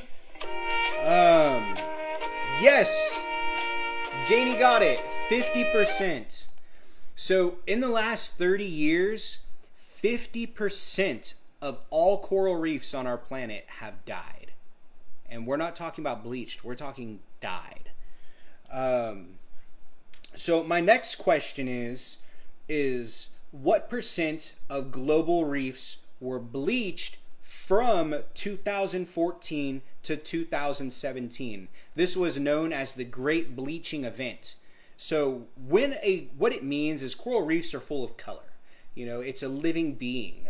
S1: Yes! Janie got it. 50%. So in the last 30 years, 50% of all coral reefs on our planet have died. And we're not talking about bleached. We're talking died. So my next question is what percent of global reefs were bleached from 2014 to 2017. This was known as the Great Bleaching Event. So what it means is coral reefs are full of color. You know, it's a living being.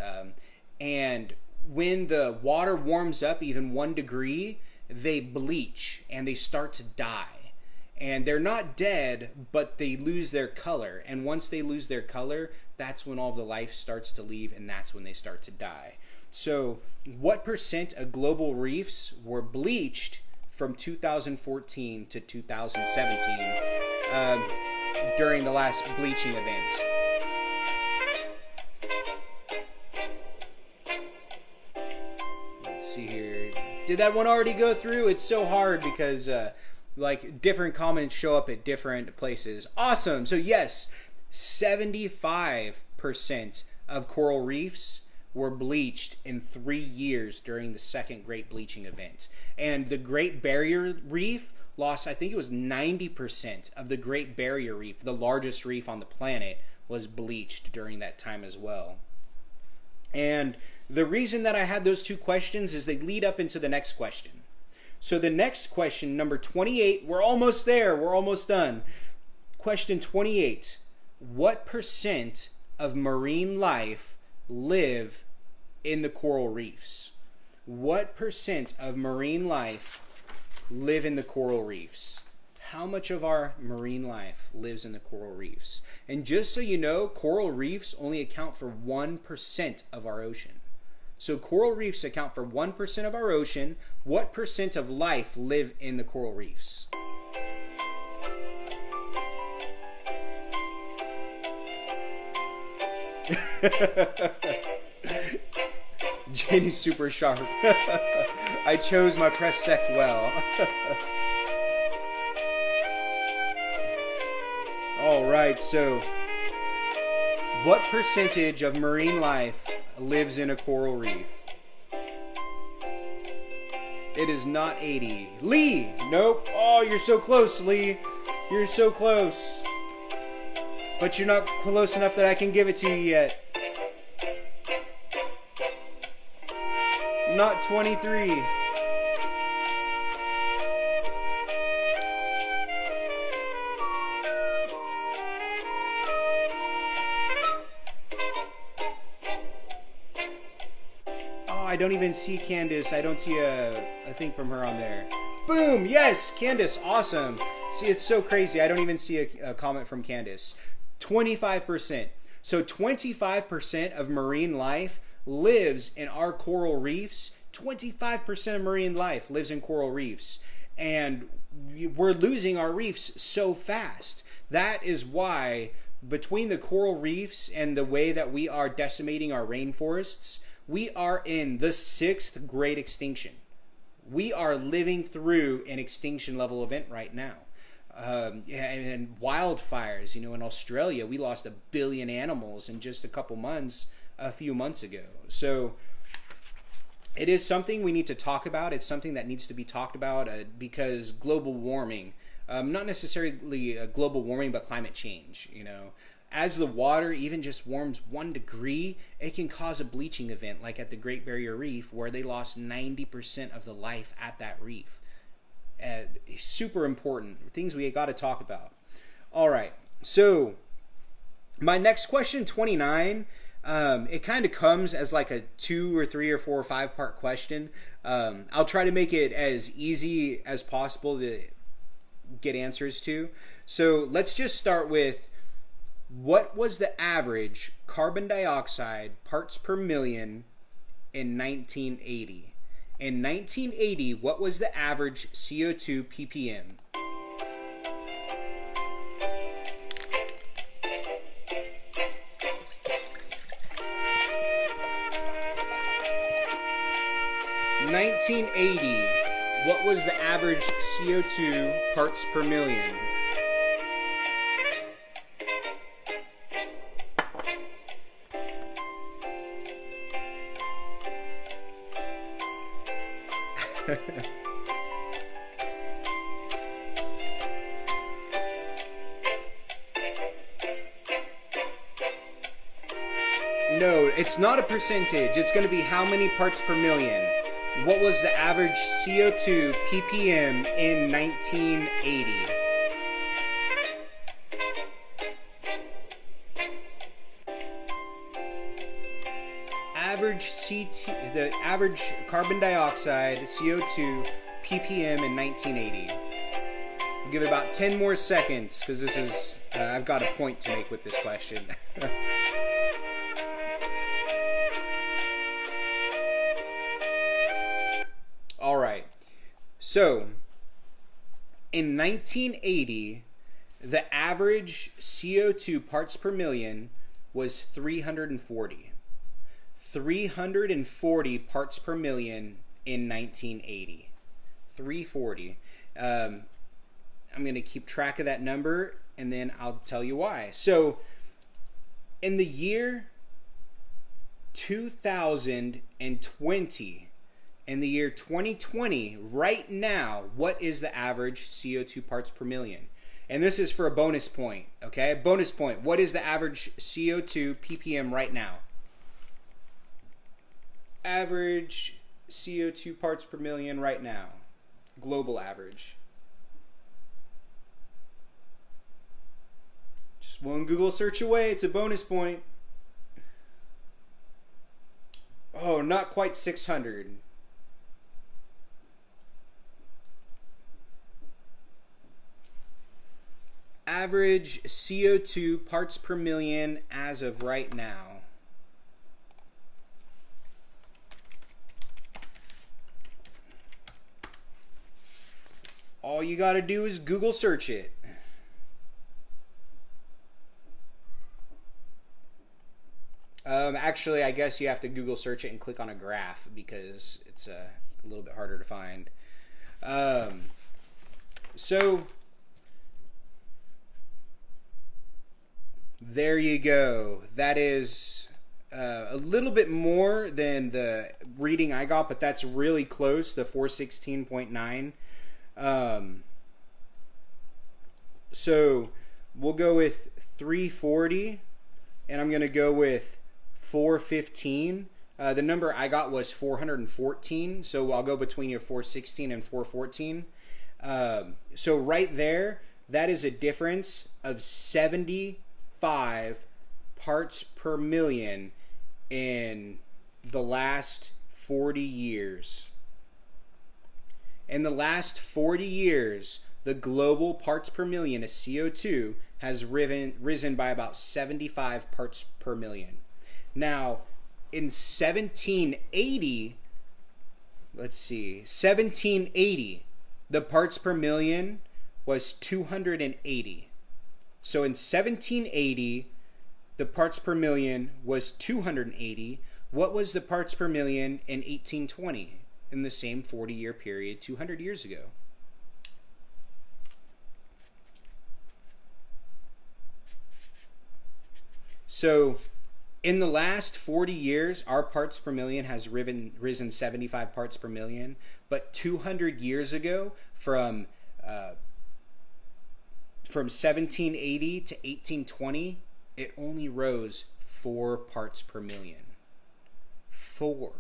S1: And when the water warms up even 1 degree, they bleach and they start to die. And they're not dead, but they lose their color. And once they lose their color, that's when all the life starts to leave, and that's when they start to die. So what percent of global reefs were bleached from 2014 to 2017 during the last bleaching event? Let's see here. Did that one already go through? It's so hard because like different comments show up at different places. Awesome. So yes, 75% of coral reefs were bleached in 3 years during the second Great Bleaching Event. And the Great Barrier Reef lost, I think it was 90% of the Great Barrier Reef, the largest reef on the planet, was bleached during that time as well. And the reason that I had those two questions is they lead up into the next question. So the next question, number 28, we're almost there, we're almost done. Question 28, what percent of marine life live in the coral reefs? What percent of marine life live in the coral reefs? How much of our marine life lives in the coral reefs? And just so you know, coral reefs only account for 1% of our ocean. So coral reefs account for 1% of our ocean. What percent of life live in the coral reefs? Janie's super sharp. I chose my press sect well. Alright, so what percentage of marine life lives in a coral reef? It is not 80. Lee! Nope. Oh, you're so close, Lee. You're so close. But you're not close enough that I can give it to you yet. Not 23. Oh, I don't even see Candace. I don't see a thing from her on there. Boom! Yes! Candace, awesome. See, it's so crazy. I don't even see a comment from Candace. 25%. So 25% of marine life lives in our coral reefs. 25% of marine life lives in coral reefs. And we're losing our reefs so fast. That is why between the coral reefs and the way that we are decimating our rainforests, we are in the 6th great extinction. We are living through an extinction level event right now. And wildfires, you know, in Australia, we lost 1 billion animals in just a few months ago. So it is something we need to talk about. It's something that needs to be talked about because global warming, not necessarily global warming, but climate change, you know. As the water even just warms 1 degree, it can cause a bleaching event like at the Great Barrier Reef where they lost 90% of the life at that reef. Super important things we got to talk about. All right, so my next question, 29, it kind of comes as like a 2 or 3 or 4 or 5 part question. I'll try to make it as easy as possible to get answers to. So let's just start with, what was the average carbon dioxide parts per million in 1980? In 1980, what was the average CO2 ppm? In 1980, what was the average CO2 parts per million? No, it's not a percentage. It's going to be how many parts per million. What was the average CO2 ppm in 1980? The average carbon dioxide CO2 ppm in 1980. I'll give it about 10 more seconds because this is I've got a point to make with this question. All right. So, in 1980, the average CO2 parts per million was 340. 340 parts per million in 1980. 340. I'm going to keep track of that number and then I'll tell you why. So, in the year 2020, in the year 2020, right now, what is the average CO2 parts per million? And this is for a bonus point, okay? Bonus point. What is the average CO2 ppm right now? Average CO2 parts per million right now. Global average. Just one Google search away. It's a bonus point. Oh, not quite 600. Average CO2 parts per million as of right now. All you got to do is Google search it. Actually, I guess you have to Google search it and click on a graph because it's a little bit harder to find. So there you go. That is a little bit more than the reading I got, but that's really close, the 416.9. So we'll go with 340, and I'm going to go with 415. The number I got was 414, so I'll go between your 416 and 414. So right there, that is a difference of 75 parts per million in the last 40 years. In the last 40 years, the global parts per million of CO2 has risen by about 75 parts per million. Now, in 1780, let's see, 1780, the parts per million was 280. So in 1780, the parts per million was 280. What was the parts per million in 1820? In the same 40-year period 200 years ago. So in the last 40 years, our parts per million has risen 75 parts per million, but 200 years ago, from 1780 to 1820, it only rose 4 parts per million. 4.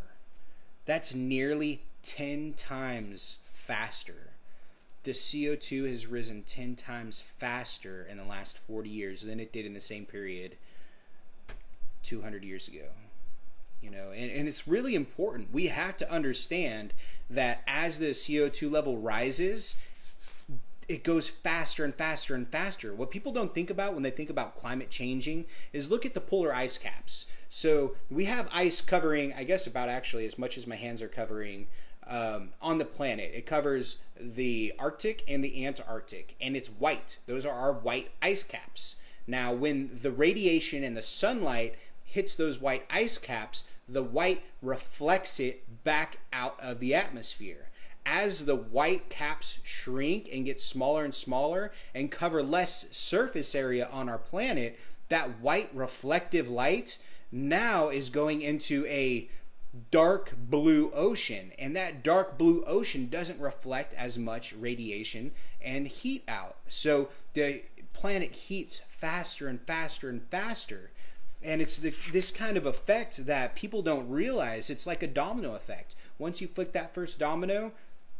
S1: That's nearly 10 times faster. The CO2 has risen 10 times faster in the last 40 years than it did in the same period 200 years ago. You know, and it's really important. We have to understand that as the CO2 level rises, it goes faster and faster and faster. What people don't think about when they think about climate changing is look at the polar ice caps. So we have ice covering, I guess, about actually as much as my hands are covering on the planet. It covers the Arctic and the Antarctic, and it's white. Those are our white ice caps. Now, when the radiation and the sunlight hits those white ice caps, the white reflects it back out of the atmosphere. As the white caps shrink and get smaller and smaller and cover less surface area on our planet, that white reflective light now is going into a dark blue ocean, and that dark blue ocean doesn't reflect as much radiation and heat out. So the planet heats faster and faster and faster. And it's this kind of effect that people don't realize. It's like a domino effect. Once you flick that first domino,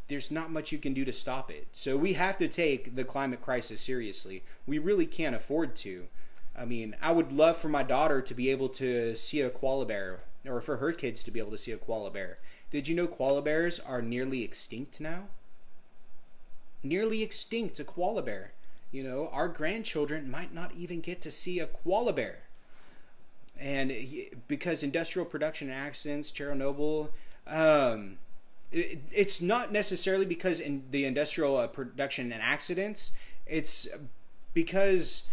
S1: there's not much you can do to stop it. So we have to take the climate crisis seriously. We really can't afford to. I mean, I would love for my daughter to be able to see a koala bear, or for her kids to be able to see a koala bear. Did you know koala bears are nearly extinct now? Nearly extinct, a koala bear. You know, our grandchildren might not even get to see a koala bear. And because industrial production and accidents, Chernobyl, it's not necessarily because in the industrial production and accidents. It's because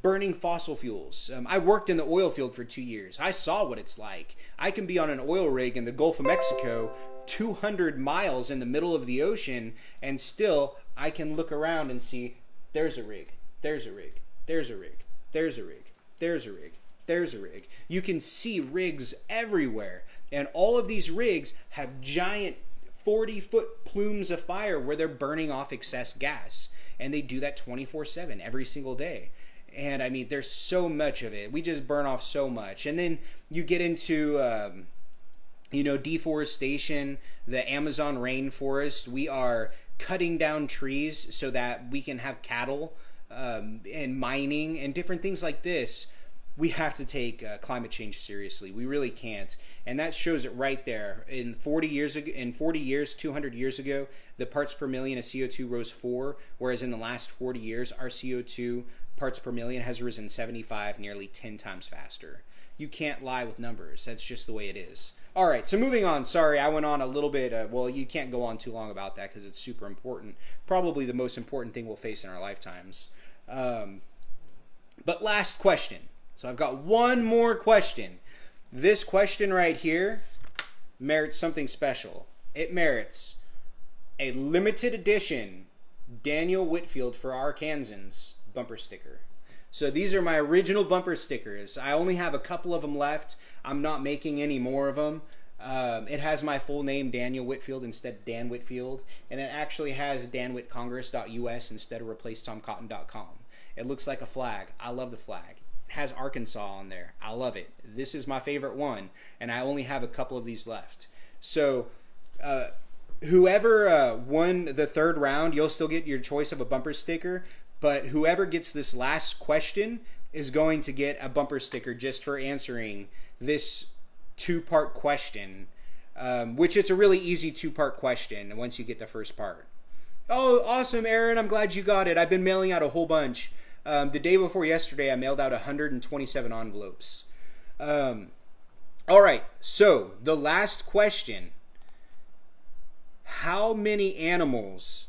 S1: burning fossil fuels. I worked in the oil field for 2 years. I saw what it's like. I can be on an oil rig in the Gulf of Mexico, 200 miles in the middle of the ocean, and still I can look around and see there's a rig, there's a rig, there's a rig, there's a rig, there's a rig, there's a rig. You can see rigs everywhere. And all of these rigs have giant 40-foot plumes of fire where they're burning off excess gas. And they do that 24/7 every single day. And I mean, there's so much of it. We just burn off so much. And then you get into, you know, deforestation, the Amazon rainforest. We are cutting down trees so that we can have cattle and mining and different things like this. We have to take climate change seriously. We really can't. And that shows it right there. In 40 years, 200 years ago, the parts per million of CO2 rose 4, whereas in the last 40 years, our CO2 parts per million has risen 75, nearly 10 times faster. You can't lie with numbers. That's just the way it is. All right, so moving on. Sorry, I went on a little bit. Well, you can't go on too long about that because it's super important. Probably the most important thing we'll face in our lifetimes. But last question. So I've got one more question. This question right here merits something special. It merits a limited edition Daniel Whitfield for our Kansans bumper sticker. So these are my original bumper stickers. I only have a couple of them left. I'm not making any more of them. It has my full name, Daniel Whitfield, instead of Dan Whitfield. And it actually has danwhitcongress.us instead of replacetomcotton.com. It looks like a flag. I love the flag. It has Arkansas on there. I love it. This is my favorite one. And I only have a couple of these left. So whoever won the third round, you'll still get your choice of a bumper sticker. But whoever gets this last question is going to get a bumper sticker just for answering this two-part question, which it's a really easy two-part question once you get the first part. Oh, awesome, Aaron. I'm glad you got it. I've been mailing out a whole bunch. The day before yesterday, I mailed out 127 envelopes. All right, so the last question. How many animals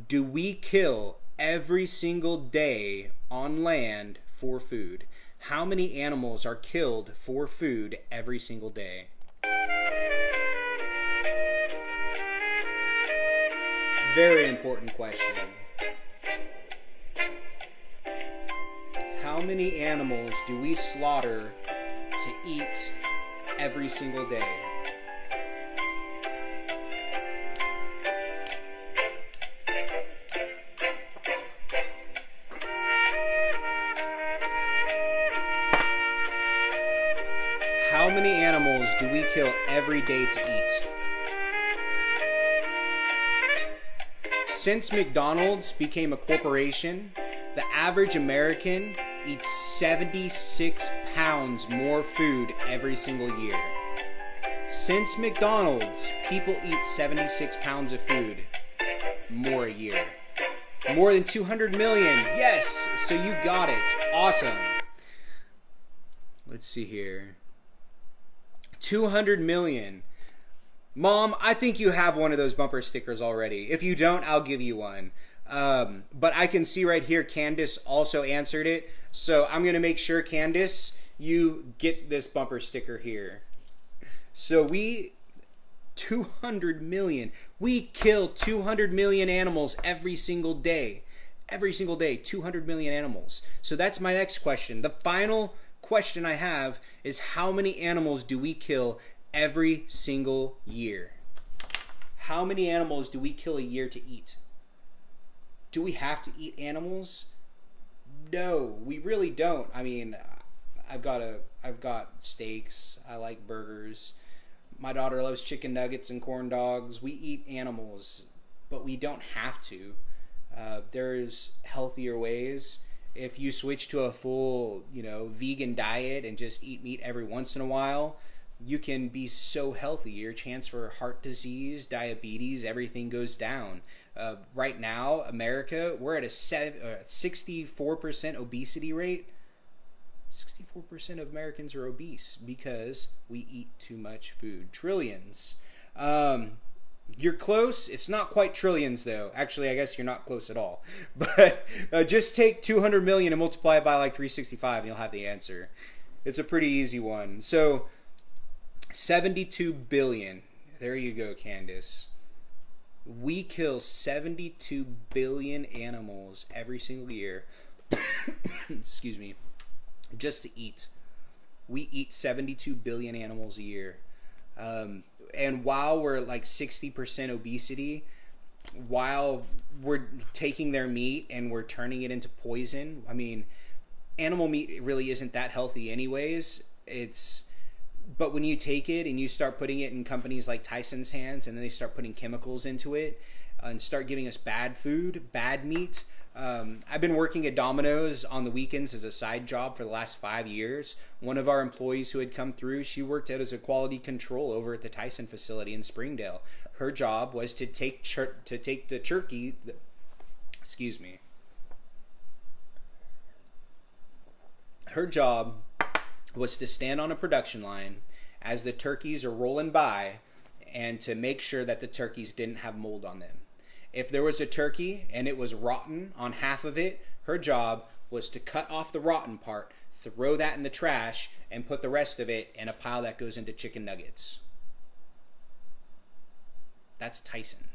S1: do we kill every single day on land for food? How many animals are killed for food every single day? Very important question. How many animals do we slaughter to eat every single day? How many animals do we kill every day to eat? Since McDonald's became a corporation, the average American eats 76 pounds more food every single year. Since McDonald's, people eat 76 pounds of food more a year. More than 200 million. Yes, so you got it. Awesome. Let's see here. 200 million. Mom, I think you have one of those bumper stickers already. If you don't, I'll give you one. But I can see right here, Candace also answered it. So I'm going to make sure, Candace, you get this bumper sticker here. So 200 million. We kill 200 million animals every single day. Every single day, 200 million animals. So that's my next question. The final question I have is, how many animals do we kill every single year? How many animals do we kill a year to eat? Do we have to eat animals? No, we really don't. I mean, I've got steaks. I like burgers. My daughter loves chicken nuggets and corn dogs. We eat animals, but we don't have to. There's healthier ways. If you switch to a full, vegan diet and just eat meat every once in a while, you can be so healthy. Your chance for heart disease, diabetes, everything goes down. Right now, America, we're at a 64% obesity rate. 64% of Americans are obese because we eat too much food. Trillions. You're close. It's not quite trillions, though. Actually, I guess you're not close at all. But just take 200 million and multiply it by like 365 and you'll have the answer. It's a pretty easy one. So 72 billion. There you go, Candace. We kill 72 billion animals every single year. Excuse me. Just to eat. We eat 72 billion animals a year. And while we're like 60% obesity, while we're taking their meat and we're turning it into poison, I mean, animal meat really isn't that healthy anyways. But when you take it and you start putting it in companies like Tyson's hands and then they start putting chemicals into it and start giving us bad food, bad meat. I've been working at Domino's on the weekends as a side job for the last 5 years. One of our employees who had come through, she worked out as a quality control over at the Tyson facility in Springdale. Her job was to take the turkey. Excuse me. Her job was to stand on a production line as the turkeys are rolling by and to make sure that the turkeys didn't have mold on them. If there was a turkey and it was rotten on half of it, her job was to cut off the rotten part, throw that in the trash, and put the rest of it in a pile that goes into chicken nuggets. That's Tyson.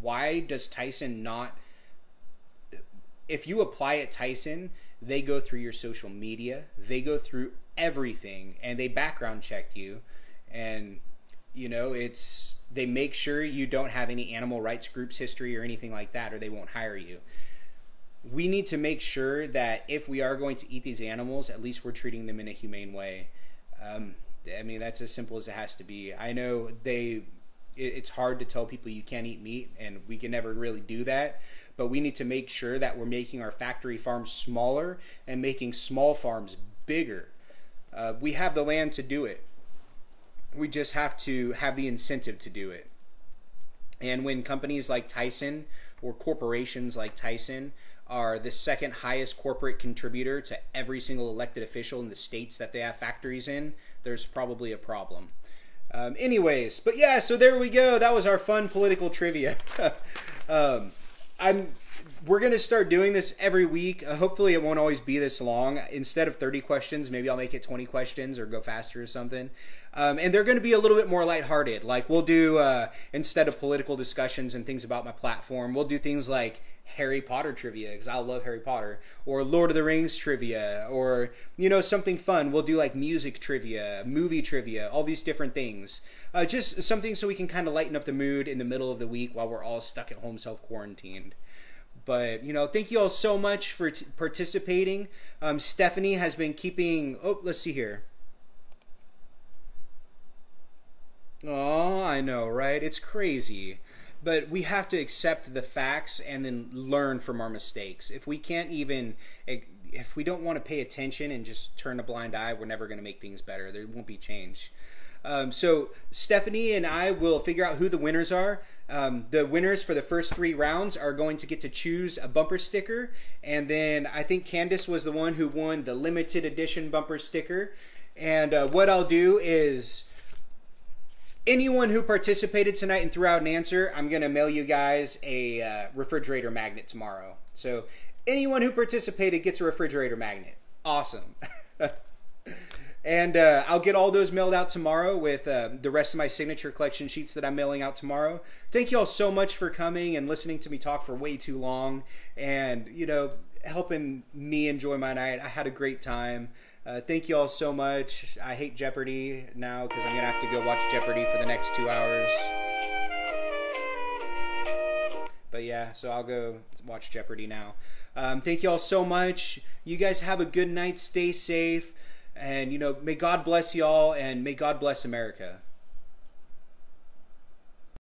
S1: Why does Tyson not... If you apply at Tyson, they go through your social media, they go through everything, and they background check you, and... they make sure you don't have any animal rights groups history or anything like that, or they won't hire you. We need to make sure that if we are going to eat these animals, at least we're treating them in a humane way. I mean, that's as simple as it has to be. I know it's hard to tell people you can't eat meat, and we can never really do that. But we need to make sure that we're making our factory farms smaller and making small farms bigger. We have the land to do it. We just have to have the incentive to do it. And when companies like Tyson or corporations like Tyson are the second highest corporate contributor to every single elected official in the states that they have factories in, there's probably a problem. Anyways, but yeah, so there we go. That was our fun political trivia. We're going to start doing this every week. Hopefully it won't always be this long. Instead of 30 questions, maybe I'll make it 20 questions or go faster or something. And they're going to be a little bit more lighthearted. Like we'll do, instead of political discussions and things about my platform, we'll do things like Harry Potter trivia, because I love Harry Potter, or Lord of the Rings trivia, or, something fun. We'll do like music trivia, movie trivia, all these different things. Just something so we can kind of lighten up the mood in the middle of the week while we're all stuck at home self-quarantined. But, thank you all so much for participating. Stephanie has been keeping... Oh, let's see here. Oh, I know, right? It's crazy. But we have to accept the facts and then learn from our mistakes. If we can't even... If we don't want to pay attention and just turn a blind eye, we're never going to make things better. There won't be change. So Stephanie and I will figure out who the winners are. The winners for the first 3 rounds are going to get to choose a bumper sticker. And then I think Candace was the one who won the limited edition bumper sticker. And what I'll do is anyone who participated tonight and threw out an answer, I'm going to mail you guys a refrigerator magnet tomorrow. So anyone who participated gets a refrigerator magnet. Awesome. And I'll get all those mailed out tomorrow with the rest of my signature collection sheets that I'm mailing out tomorrow. Thank you all so much for coming and listening to me talk for way too long and, helping me enjoy my night. I had a great time. Thank you all so much. I hate Jeopardy now because I'm going to have to go watch Jeopardy for the next 2 hours. But yeah, so I'll go watch Jeopardy now. Thank you all so much. You guys have a good night. Stay safe. And, may God bless you all, and may God bless America.